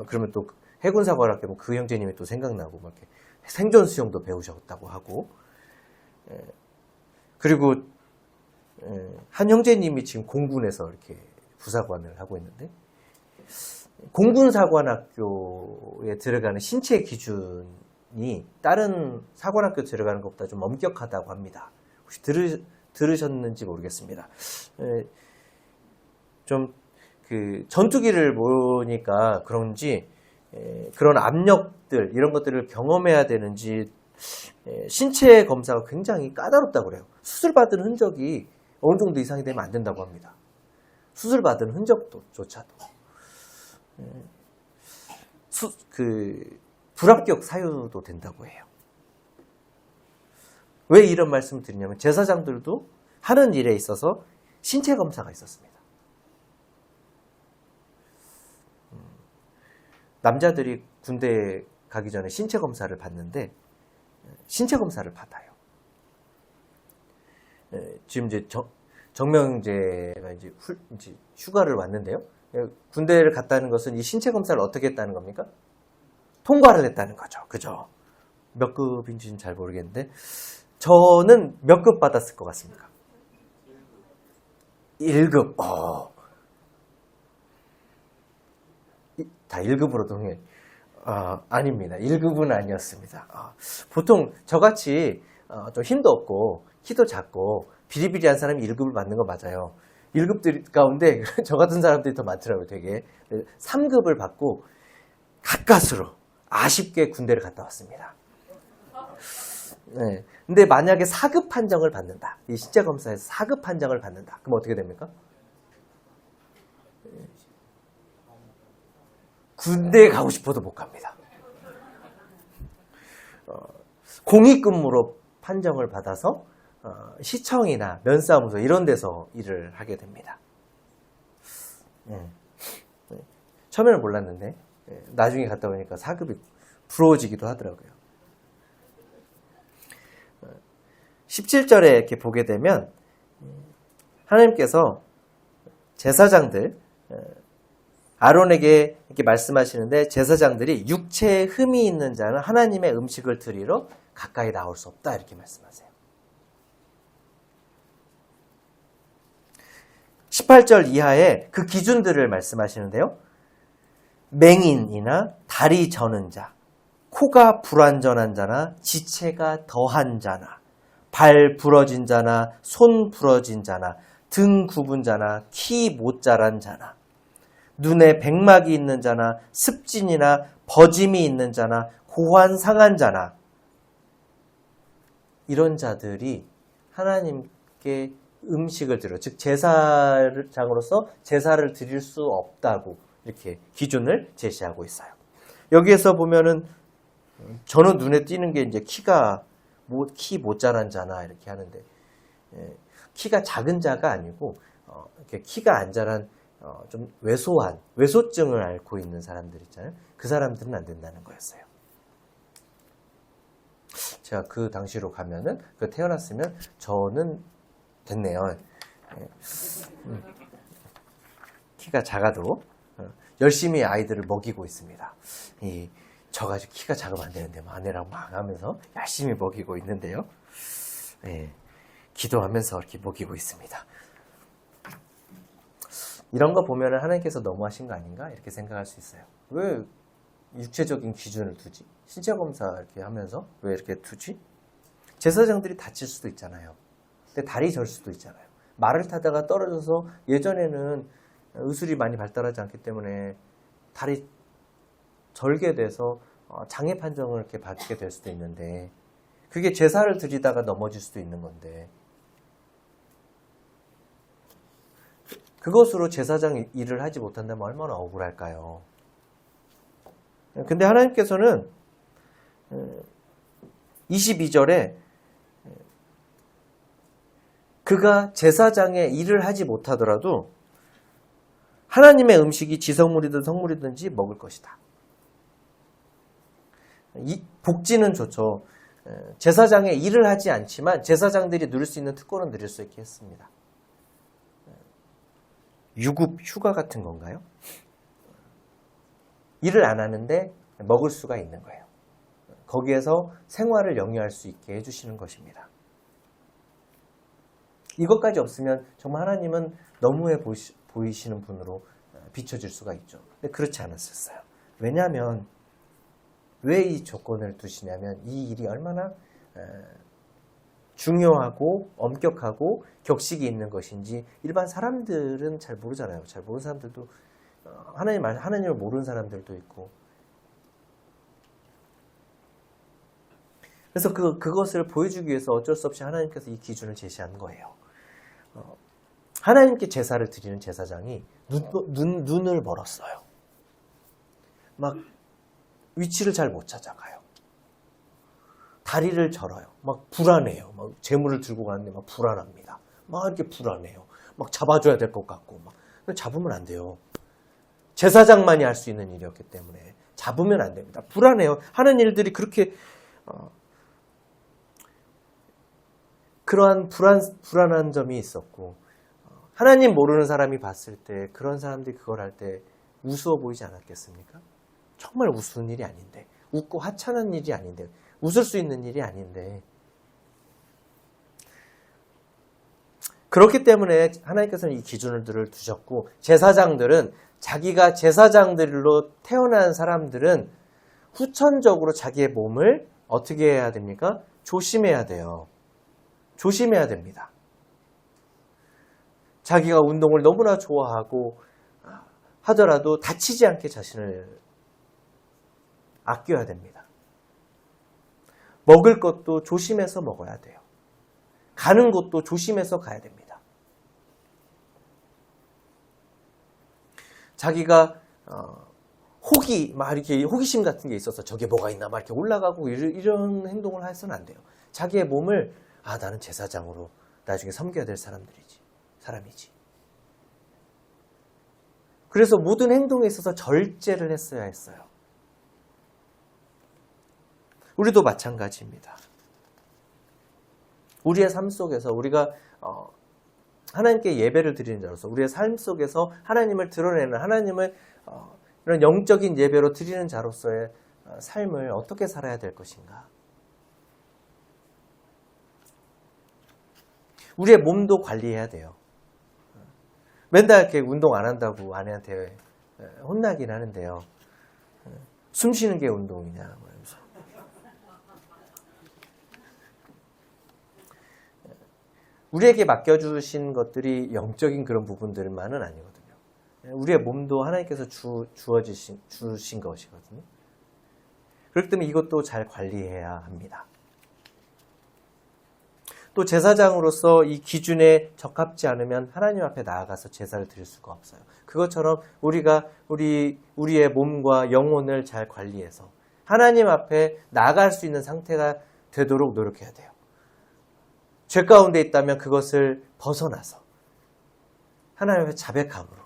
A: 그러면 또 해군 사관학교 그 형제님이 또 생각나고 막 이렇게 생존 수영도 배우셨다고 하고 그리고 한 형제님이 지금 공군에서 이렇게 부사관을 하고 있는데 공군사관학교에 들어가는 신체 기준이 다른 사관학교 들어가는 것보다 좀 엄격하다고 합니다. 혹시 들으셨는지 모르겠습니다. 좀 그 전투기를 보니까 그런지 그런 압력들 이런 것들을 경험해야 되는지 신체 검사가 굉장히 까다롭다고 그래요. 수술받은 흔적이 어느 정도 이상이 되면 안 된다고 합니다. 수술받은 흔적조차도. 불합격 사유도 된다고 해요. 왜 이런 말씀을 드리냐면 제사장들도 하는 일에 있어서 신체 검사가 있었습니다. 남자들이 군대에 가기 전에 신체 검사를 받는데 신체 검사를 받아요. 지금 이제 정명제가 이제 휴가를 왔는데요. 군대를 갔다는 것은 이 신체 검사를 어떻게 했다는 겁니까? 통과를 했다는 거죠. 그죠? 몇 급인지는 잘 모르겠는데 저는 몇 급 받았을 것 같습니까? 1급. 다 1급으로 통해. 아닙니다. 1급은 아니었습니다. 보통 저같이 좀 힘도 없고 키도 작고 비리비리한 사람이 1급을 받는 거 맞아요. 1급들 가운데 저 같은 사람들이 더 많더라고요. 되게 3급을 받고 가까스로 아쉽게 군대를 갔다 왔습니다. 네. 근데 만약에 4급 판정을 받는다. 이 신체 검사에서 4급 판정을 받는다. 그럼 어떻게 됩니까? 군대에 가고 싶어도 못 갑니다. 공익근무로 판정을 받아서 시청이나 면사무소 이런 데서 일을 하게 됩니다. 처음에는 몰랐는데 나중에 갔다 오니까 4급이 부러워지기도 하더라고요. 17절에 이렇게 보게 되면 하나님께서 제사장들 아론에게 이렇게 말씀하시는데 제사장들이 육체에 흠이 있는 자는 하나님의 음식을 드리러 가까이 나올 수 없다 이렇게 말씀하세요. 18절 이하에 그 기준들을 말씀하시는데요. 맹인이나 다리 저는 자, 코가 불완전한 자나 지체가 더한 자나 발 부러진 자나 손 부러진 자나 등 굽은 자나 키 못 자란 자나 눈에 백막이 있는 자나 습진이나 버짐이 있는 자나 고환 상한 자나 이런 자들이 하나님께 음식을 드려 즉 제사장으로서 제사를 드릴 수 없다고 이렇게 기준을 제시하고 있어요. 여기에서 보면은 저는 눈에 띄는 게 이제 키 못 자란 자나 이렇게 하는데 키가 작은 자가 아니고 이렇게 키가 안 자란 좀 외소증을 앓고 있는 사람들 있잖아요. 그 사람들은 안 된다는 거였어요. 제가 그 당시로 가면은 태어났으면 저는 됐네요. 키가 작아도 열심히 아이들을 먹이고 있습니다. 저가 키가 작으면 안 되는데 아내랑 막 하면서 열심히 먹이고 있는데요. 기도하면서 이렇게 먹이고 있습니다. 이런 거 보면 하나님께서 너무하신 거 아닌가 이렇게 생각할 수 있어요. 왜 육체적인 기준을 두지? 신체 검사 이렇게 하면서 왜 이렇게 두지? 제사장들이 다칠 수도 있잖아요. 근데 다리 절 수도 있잖아요. 말을 타다가 떨어져서 예전에는 의술이 많이 발달하지 않기 때문에 다리 절게 돼서 장애 판정을 이렇게 받게 될 수도 있는데 그게 제사를 드리다가 넘어질 수도 있는 건데 그것으로 제사장 일을 하지 못한다면 얼마나 억울할까요? 근데 하나님께서는 22절에 그가 제사장의 일을 하지 못하더라도 하나님의 음식이 지성물이든 성물이든지 먹을 것이다. 복지는 좋죠. 제사장의 일을 하지 않지만 제사장들이 누릴 수 있는 특권은 누릴 수 있게 했습니다. 유급 휴가 같은 건가요? 일을 안 하는데 먹을 수가 있는 거예요. 거기에서 생활을 영위할 수 있게 해주시는 것입니다. 이것까지 없으면 정말 하나님은 너무해 보이시는 분으로 비춰질 수가 있죠. 근데 그렇지 않았었어요. 왜냐하면 왜 이 조건을 두시냐면 이 일이 얼마나 중요하고 엄격하고 격식이 있는 것인지 일반 사람들은 잘 모르잖아요. 잘 모르는 사람들도 하나님을 모르는 사람들도 있고 그래서 그것을 보여주기 위해서 어쩔 수 없이 하나님께서 이 기준을 제시한 거예요. 하나님께 제사를 드리는 제사장이 눈을 멀었어요. 막 위치를 잘 못 찾아가요. 다리를 절어요. 막 불안해요. 막 재물을 들고 가는데 막 불안합니다. 막 이렇게 불안해요. 막 잡아줘야 될 것 같고 막 잡으면 안 돼요. 제사장만이 할 수 있는 일이었기 때문에 잡으면 안 됩니다. 불안해요. 하는 일들이 그렇게 그러한 불안한 점이 있었고 하나님 모르는 사람이 봤을 때 그런 사람들이 그걸 할 때 우스워 보이지 않았겠습니까? 정말 우스운 일이 아닌데 웃고 하찮은 일이 아닌데 웃을 수 있는 일이 아닌데 그렇기 때문에 하나님께서는 이 기준들을 두셨고 제사장들은 자기가 제사장들로 태어난 사람들은 후천적으로 자기의 몸을 어떻게 해야 됩니까? 조심해야 돼요. 조심해야 됩니다. 자기가 운동을 너무나 좋아하고 하더라도 다치지 않게 자신을 아껴야 됩니다. 먹을 것도 조심해서 먹어야 돼요. 가는 곳도 조심해서 가야 됩니다. 자기가 막 이렇게 호기심 같은 게 있어서 저게 뭐가 있나 막 이렇게 올라가고 이런 행동을 해서는 안 돼요. 자기의 몸을 나는 제사장으로 나중에 섬겨야 될 사람이지. 그래서 모든 행동에 있어서 절제를 했어야 했어요. 우리도 마찬가지입니다. 우리의 삶 속에서 우리가 하나님께 예배를 드리는 자로서 우리의 삶 속에서 하나님을 드러내는 하나님을 이런 영적인 예배로 드리는 자로서의 삶을 어떻게 살아야 될 것인가? 우리의 몸도 관리해야 돼요. 맨날 이렇게 운동 안 한다고 아내한테 혼나긴 하는데요. 숨 쉬는 게 운동이냐. 우리에게 맡겨주신 것들이 영적인 그런 부분들만은 아니거든요. 우리의 몸도 하나님께서 주신 것이거든요. 그렇기 때문에 이것도 잘 관리해야 합니다. 또 제사장으로서 이 기준에 적합지 않으면 하나님 앞에 나아가서 제사를 드릴 수가 없어요. 그것처럼 우리가 우리의 몸과 영혼을 잘 관리해서 하나님 앞에 나아갈 수 있는 상태가 되도록 노력해야 돼요. 죄 가운데 있다면 그것을 벗어나서 하나님 앞에 자백함으로.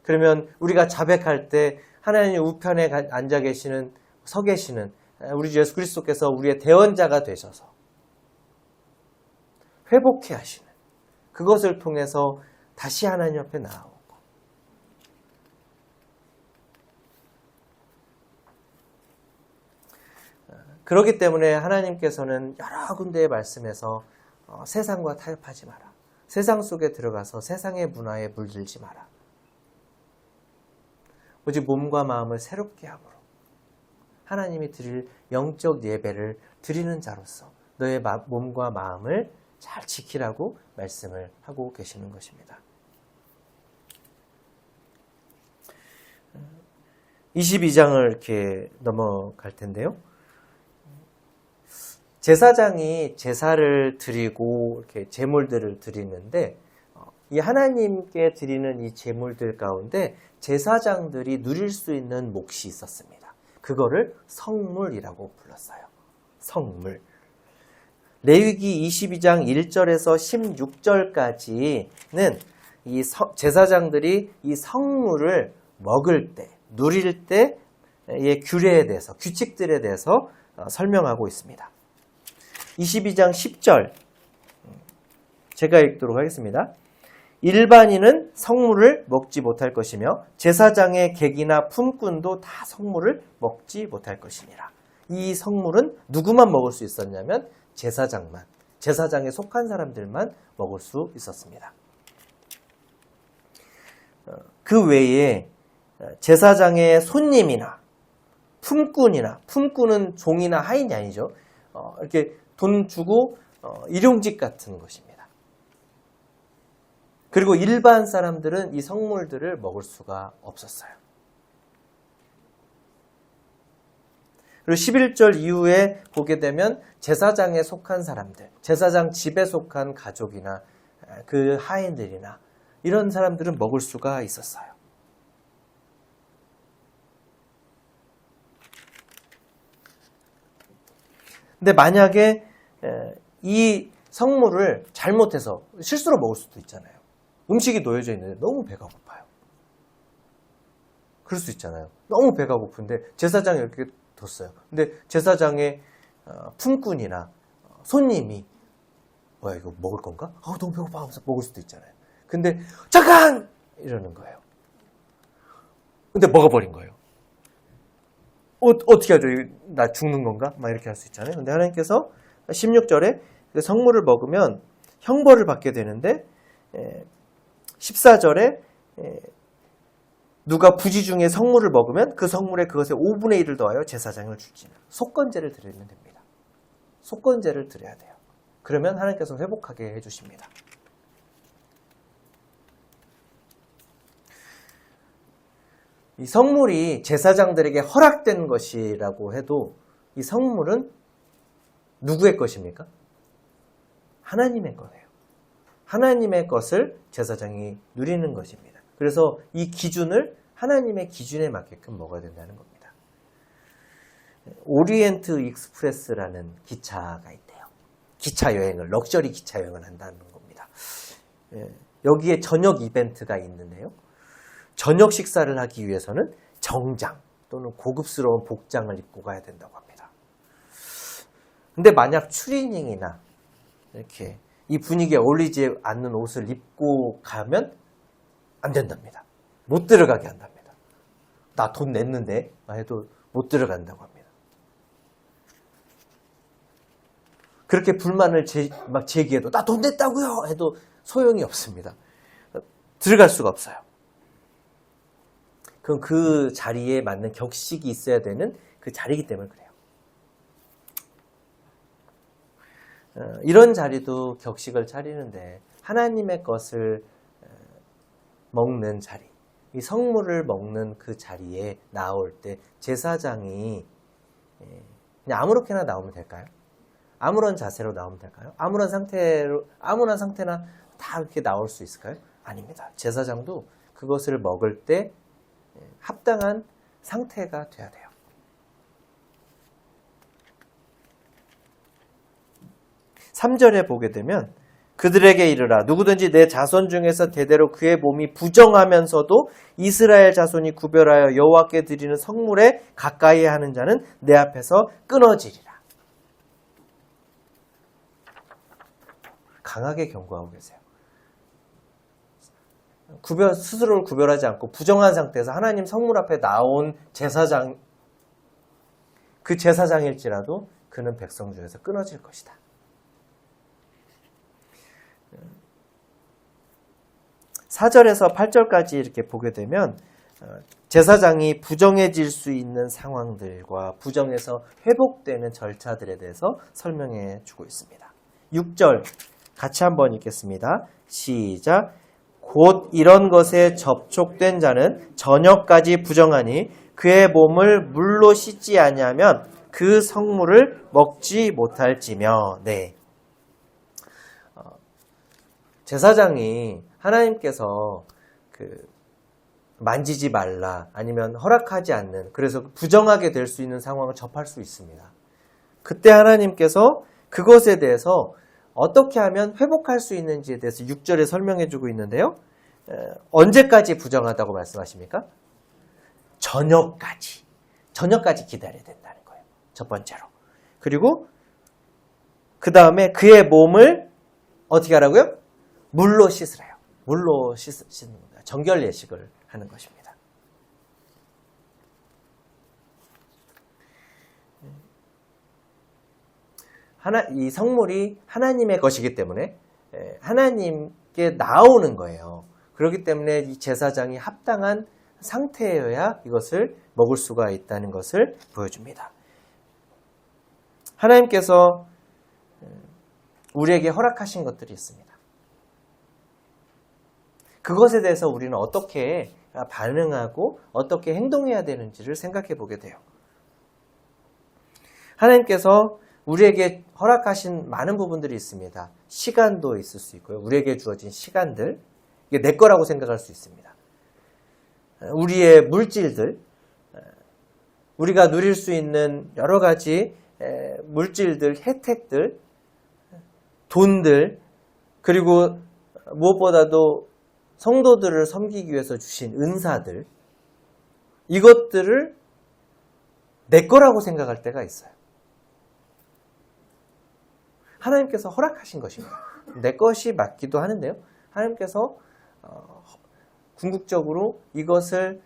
A: 그러면 우리가 자백할 때 하나님 우편에 앉아 계시는, 서 계시는 우리 주 예수 그리스도께서 우리의 대언자가 되셔서 회복해 하시는, 그것을 통해서 다시 하나님 앞에 나아오고, 그렇기 때문에 하나님께서는 여러 군데의 말씀에서 세상과 타협하지 마라, 세상 속에 들어가서 세상의 문화에 물들지 마라, 오직 몸과 마음을 새롭게 함으로 하나님이 드릴 영적 예배를 드리는 자로서 너의 몸과 마음을 잘 지키라고 말씀을 하고 계시는 것입니다. 22장을 이렇게 넘어갈 텐데요. 제사장이 제사를 드리고 이렇게 제물들을 드리는데, 이 하나님께 드리는 이 제물들 가운데 제사장들이 누릴 수 있는 몫이 있었습니다. 그거를 성물이라고 불렀어요. 성물. 레위기 22장 1절에서 16절까지는 이 제사장들이 이 성물을 먹을 때, 누릴 때의 규례에 대해서, 규칙들에 대해서 설명하고 있습니다. 22장 10절 제가 읽도록 하겠습니다. 일반인은 성물을 먹지 못할 것이며 제사장의 객이나 품꾼도 다 성물을 먹지 못할 것이니라. 이 성물은 누구만 먹을 수 있었냐면 제사장만, 제사장에 속한 사람들만 먹을 수 있었습니다. 그 외에 제사장의 손님이나 품꾼은 종이나 하인이 아니죠. 이렇게 돈 주고 일용직 같은 것입니다. 그리고 일반 사람들은 이 성물들을 먹을 수가 없었어요. 그리고 11절 이후에 보게 되면 제사장에 속한 사람들, 제사장 집에 속한 가족이나 그 하인들이나 이런 사람들은 먹을 수가 있었어요. 근데 만약에 이 성물을 잘못해서 실수로 먹을 수도 있잖아요. 음식이 놓여져 있는데 너무 배가 고파요. 그럴 수 있잖아요. 너무 배가 고픈데 제사장이 이렇게 뒀어요. 근데 제사장의 품꾼이나 손님이 뭐야 이거 먹을 건가? 너무 배고파 하면서 먹을 수도 있잖아요. 근데 잠깐! 이러는 거예요. 근데 먹어버린 거예요. 어떻게 하죠? 나 죽는 건가? 막 이렇게 할 수 있잖아요. 근데 하나님께서 16절에 성물을 먹으면 형벌을 받게 되는데 14절에 누가 부지 중에 성물을 먹으면 그 성물에 그것의 5분의 1을 더하여 제사장을 줄지는 속건제를 드리면 됩니다. 속건제를 드려야 돼요. 그러면 하나님께서 회복하게 해주십니다. 이 성물이 제사장들에게 허락된 것이라고 해도 이 성물은 누구의 것입니까? 하나님의 거예요. 하나님의 것을 제사장이 누리는 것입니다. 그래서 이 기준을 하나님의 기준에 맞게끔 먹어야 된다는 겁니다. 오리엔트 익스프레스라는 기차가 있대요. 기차 여행을, 럭셔리 기차 여행을 한다는 겁니다. 여기에 저녁 이벤트가 있는데요. 저녁 식사를 하기 위해서는 정장 또는 고급스러운 복장을 입고 가야 된다고 합니다. 근데 만약 추리닝이나 이렇게 이 분위기에 어울리지 않는 옷을 입고 가면 안 된답니다. 못 들어가게 한답니다. 나 돈 냈는데 해도 못 들어간다고 합니다. 그렇게 불만을 막 제기해도 나 돈 냈다고요 해도 소용이 없습니다. 들어갈 수가 없어요. 그럼 그 자리에 맞는 격식이 있어야 되는 그 자리이기 때문에 그래요. 이런 자리도 격식을 차리는데 하나님의 것을 먹는 자리, 이 성물을 먹는 그 자리에 나올 때 제사장이 그냥 아무렇게나 나오면 될까요? 아무런 자세로 나오면 될까요? 아무런 상태나 다 이렇게 나올 수 있을까요? 아닙니다. 제사장도 그것을 먹을 때 합당한 상태가 돼야 돼요. 3절에 보게 되면 그들에게 이르라 누구든지 내 자손 중에서 대대로 그의 몸이 부정하면서도 이스라엘 자손이 구별하여 여호와께 드리는 성물에 가까이 하는 자는 내 앞에서 끊어지리라. 강하게 경고하고 계세요. 스스로를 구별하지 않고 부정한 상태에서 하나님 성물 앞에 나온 제사장, 그 제사장일지라도 그는 백성 중에서 끊어질 것이다. 4절에서 8절까지 이렇게 보게 되면 제사장이 부정해질 수 있는 상황들과 부정에서 회복되는 절차들에 대해서 설명해 주고 있습니다. 6절 같이 한번 읽겠습니다. 시작. 곧 이런 것에 접촉된 자는 저녁까지 부정하니 그의 몸을 물로 씻지 아니하면 그 성물을 먹지 못할지며. 네. 제사장이 하나님께서 만지지 말라 아니면 허락하지 않는, 그래서 부정하게 될 수 있는 상황을 접할 수 있습니다. 그때 하나님께서 그것에 대해서 어떻게 하면 회복할 수 있는지에 대해서 6절에 설명해 주고 있는데요. 언제까지 부정하다고 말씀하십니까? 저녁까지 기다려야 된다는 거예요. 첫 번째로. 그리고 그 다음에 그의 몸을 어떻게 하라고요? 물로 씻으래요. 물로 씻는 겁니다. 정결 예식을 하는 것입니다. 이 성물이 하나님의 것이기 때문에 하나님께 나오는 거예요. 그렇기 때문에 이 제사장이 합당한 상태여야 이것을 먹을 수가 있다는 것을 보여줍니다. 하나님께서 우리에게 허락하신 것들이 있습니다. 그것에 대해서 우리는 어떻게 반응하고 어떻게 행동해야 되는지를 생각해 보게 돼요. 하나님께서 우리에게 허락하신 많은 부분들이 있습니다. 시간도 있을 수 있고요. 우리에게 주어진 시간들, 이게 내 거라고 생각할 수 있습니다. 우리의 물질들, 우리가 누릴 수 있는 여러 가지 물질들, 혜택들, 돈들, 그리고 무엇보다도 성도들을 섬기기 위해서 주신 은사들, 이것들을 내 거라고 생각할 때가 있어요. 하나님께서 허락하신 것입니다. 내 것이 맞기도 하는데요. 하나님께서 궁극적으로 이것을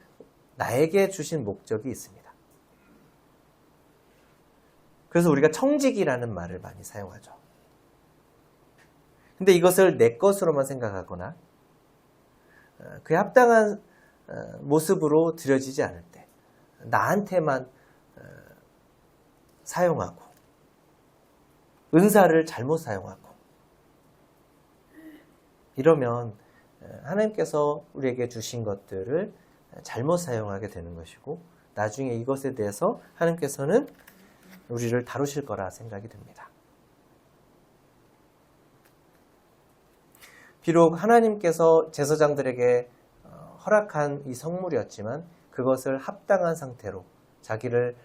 A: 나에게 주신 목적이 있습니다. 그래서 우리가 청직이라는 말을 많이 사용하죠. 근데 이것을 내 것으로만 생각하거나 그에 합당한 모습으로 드려지지 않을 때 나한테만 사용하고 은사를 잘못 사용하고 이러면 하나님께서 우리에게 주신 것들을 잘못 사용하게 되는 것이고 나중에 이것에 대해서 하나님께서는 우리를 다루실 거라 생각이 듭니다. 비록 하나님께서 제사장들에게 허락한 이 성물이었지만 그것을 합당한 상태로 자기를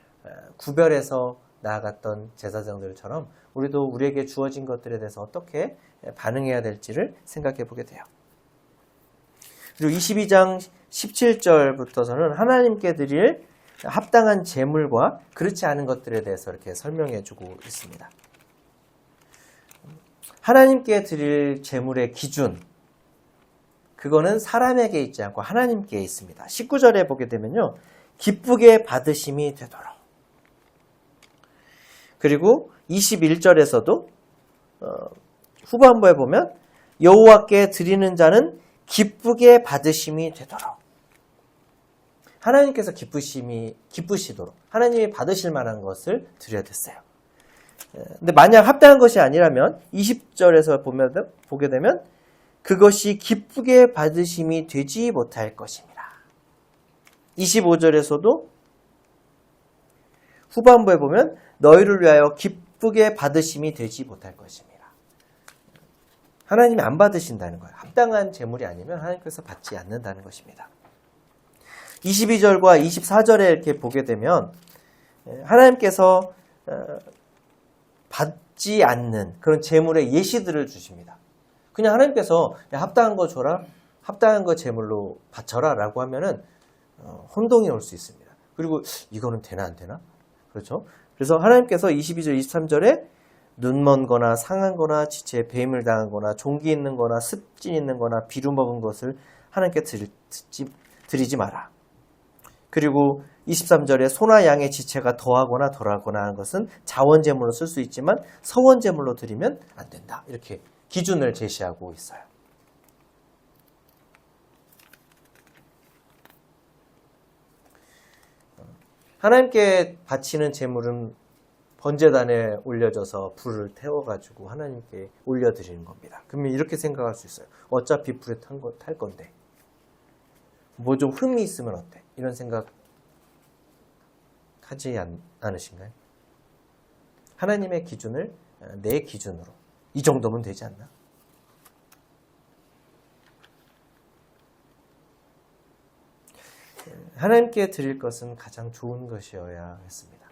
A: 구별해서 나아갔던 제사장들처럼 우리도 우리에게 주어진 것들에 대해서 어떻게 반응해야 될지를 생각해 보게 돼요. 그리고 22장 17절부터서는 하나님께 드릴 합당한 제물과 그렇지 않은 것들에 대해서 이렇게 설명해 주고 있습니다. 하나님께 드릴 제물의 기준, 그거는 사람에게 있지 않고 하나님께 있습니다. 19절에 보게 되면요, 기쁘게 받으심이 되도록. 그리고 21절에서도 후반부에 보면 여호와께 드리는 자는 기쁘게 받으심이 되도록. 하나님께서 기쁘시도록 하나님이 받으실 만한 것을 드려야 됐어요. 근데 만약 합당한 것이 아니라면 20절에서 보게 되면 그것이 기쁘게 받으심이 되지 못할 것입니다. 25절에서도 후반부에 보면 너희를 위하여 기쁘게 받으심이 되지 못할 것입니다. 하나님이 안 받으신다는 거예요. 합당한 재물이 아니면 하나님께서 받지 않는다는 것입니다. 22절과 24절에 이렇게 보게 되면 하나님께서 받지 않는 그런 재물의 예시들을 주십니다. 그냥 하나님께서 합당한 거 줘라, 합당한 거 재물로 바쳐라 라고 하면은 혼동이 올 수 있습니다. 그리고 이거는 되나 안 되나? 그렇죠? 그래서 하나님께서 22절, 23절에 눈먼 거나 상한 거나 지체에 배임을 당한 거나 종기 있는 거나 습진 있는 거나 비루 먹은 것을 하나님께 드리지 마라. 그리고 23절에 소나 양의 지체가 더하거나 덜하거나 하는 것은 자원제물로 쓸 수 있지만 서원제물로 드리면 안 된다. 이렇게 기준을 제시하고 있어요. 하나님께 바치는 제물은 번제단에 올려져서 불을 태워가지고 하나님께 올려드리는 겁니다. 그러면 이렇게 생각할 수 있어요. 어차피 불에 탈 건데 뭐 좀 흠이 있으면 어때? 이런 생각 하지 않으신가요? 하나님의 기준을 내 기준으로 이 정도면 되지 않나? 하나님께 드릴 것은 가장 좋은 것이어야 했습니다.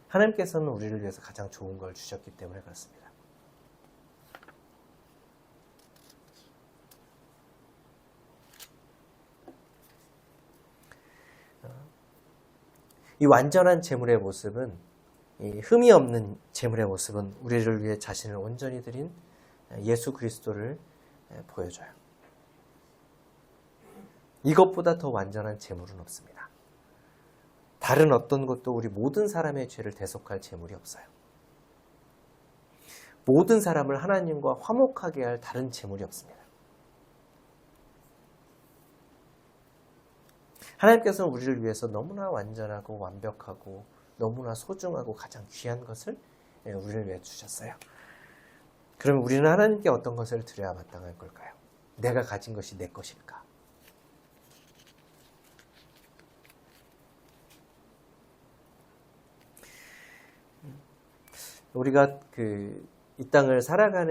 A: 하나님께서는 우리를 위해서 가장 좋은 걸 주셨기 때문에 그렇습니다. 이 완전한 제물의 모습은, 이 흠이 없는 제물의 모습은 우리를 위해 자신을 온전히 드린 예수 그리스도를 보여줘요. 이것보다 더 완전한 제물은 없습니다. 다른 어떤 것도 우리 모든 사람의 죄를 대속할 제물이 없어요. 모든 사람을 하나님과 화목하게 할 다른 제물이 없습니다. 하나님께서는 우리를 위해서 너무나 완전하고 완벽하고 너무나 소중하고 가장 귀한 것을 우리를 위해 주셨어요. 그럼 우리는 하나님께 어떤 것을 드려야 마땅할 걸까요? 내가 가진 것이 내 것일까? 우리가 이 땅을 살아갈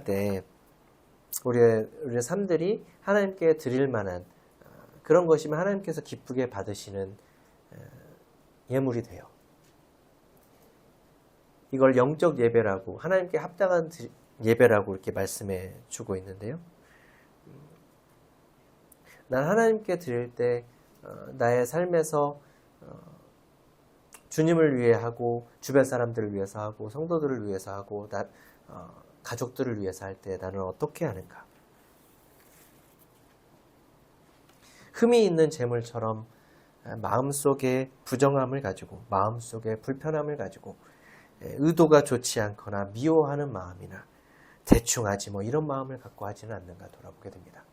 A: 때 우리의 삶들이 하나님께 드릴 만한 그런 것이면 하나님께서 기쁘게 받으시는 예물이 돼요. 이걸 영적 예배라고, 하나님께 합당한 예배라고 이렇게 말씀해 주고 있는데요. 난 하나님께 드릴 때 나의 삶에서 주님을 위해 하고 주변 사람들을 위해서 하고 성도들을 위해서 하고 가족들을 위해서 할 때 나는 어떻게 하는가? 흠이 있는 재물처럼 마음속에 부정함을 가지고 마음속에 불편함을 가지고 의도가 좋지 않거나 미워하는 마음이나 대충 하지 뭐 이런 마음을 갖고 하지는 않는가 돌아보게 됩니다.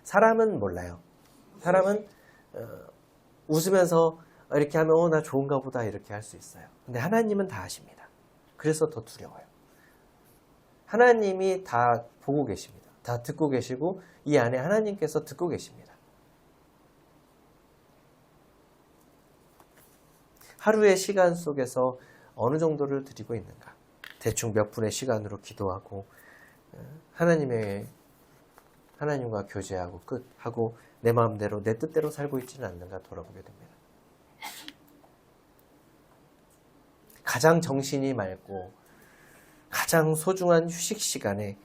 A: 사람은 몰라요. 사람은 웃으면서 이렇게 하면 나 좋은가 보다 이렇게 할 수 있어요. 근데 하나님은 다 아십니다. 그래서 더 두려워요. 하나님이 다 보고 계십니다. 다 듣고 계시고 이 안에 하나님께서 듣고 계십니다. 하루의 시간 속에서 어느 정도를 드리고 있는가? 대충 몇 분의 시간으로 기도하고 하나님과 교제하고 끝하고 내 마음대로 내 뜻대로 살고 있지는 않는가 돌아보게 됩니다. 가장 정신이 맑고 가장 소중한 휴식 시간에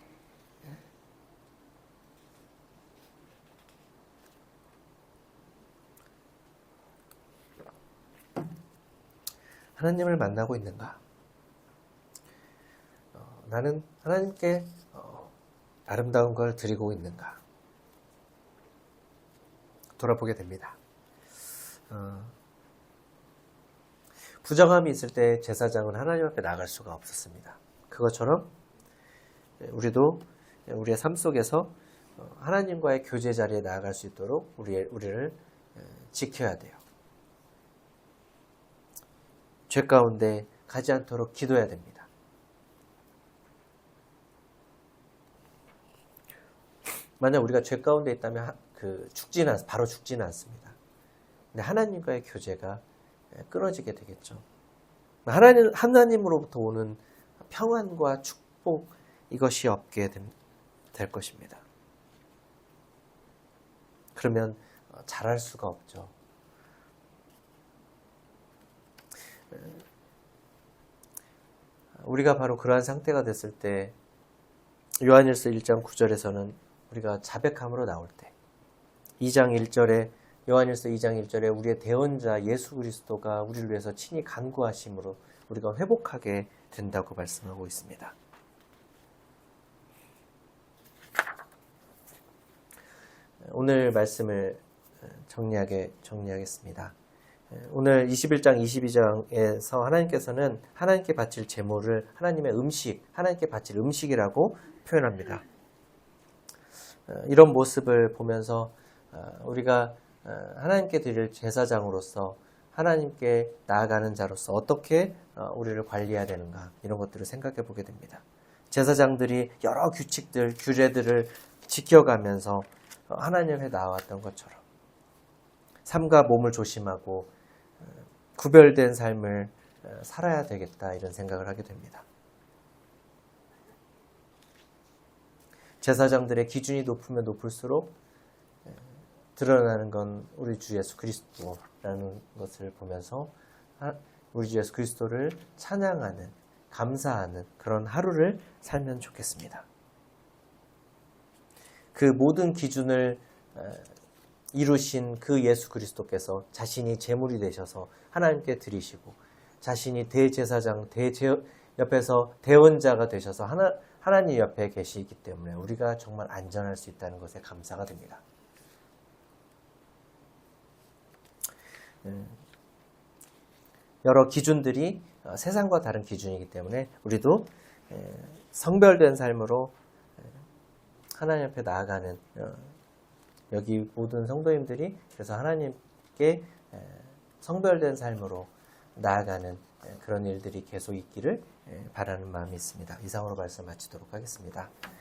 A: 하나님을 만나고 있는가? 나는 하나님께 아름다운 걸 드리고 있는가? 돌아보게 됩니다. 부정함이 있을 때 제사장은 하나님 앞에 나갈 수가 없었습니다. 그것처럼 우리도 우리의 삶 속에서 하나님과의 교제 자리에 나아갈 수 있도록 우리를 지켜야 돼요. 죄 가운데 가지 않도록 기도해야 됩니다. 만약 우리가 죄 가운데 있다면 바로 죽지는 않습니다. 근데 하나님과의 교제가 끊어지게 되겠죠. 하나님으로부터 오는 평안과 축복, 이것이 없게 될 것입니다. 그러면 잘할 수가 없죠. 우리가 바로 그러한 상태가 됐을 때 요한일서 1장 9절에서는 우리가 자백함으로 나올 때 2장 1절에 요한일서 2장 1절에 우리의 대언자 예수 그리스도가 우리를 위해서 친히 간구하심으로 우리가 회복하게 된다고 말씀하고 있습니다. 오늘 말씀을 정리하겠습니다. 오늘 21장, 22장에서 하나님께서는 하나님께 바칠 제물을 하나님의 음식, 하나님께 바칠 음식이라고 표현합니다. 이런 모습을 보면서 우리가 하나님께 드릴 제사장으로서 하나님께 나아가는 자로서 어떻게 우리를 관리해야 되는가, 이런 것들을 생각해 보게 됩니다. 제사장들이 여러 규칙들, 규례들을 지켜가면서 하나님 앞에 나아왔던 것처럼 삶과 몸을 조심하고 구별된 삶을 살아야 되겠다, 이런 생각을 하게 됩니다. 제사장들의 기준이 높으면 높을수록 드러나는 건 우리 주 예수 그리스도라는 것을 보면서 우리 주 예수 그리스도를 찬양하는, 감사하는 그런 하루를 살면 좋겠습니다. 그 모든 기준을 이루신 그 예수 그리스도께서 자신이 제물이 되셔서 하나님께 드리시고 자신이 대제사장, 옆에서 대언자가 되셔서 하나님 옆에 계시기 때문에 우리가 정말 안전할 수 있다는 것에 감사가 됩니다. 여러 기준들이 세상과 다른 기준이기 때문에 우리도 성별된 삶으로 하나님 앞에 나아가는, 여기 모든 성도님들이 그래서 하나님께 성별된 삶으로 나아가는 그런 일들이 계속 있기를 바라는 마음이 있습니다. 이상으로 말씀 마치도록 하겠습니다.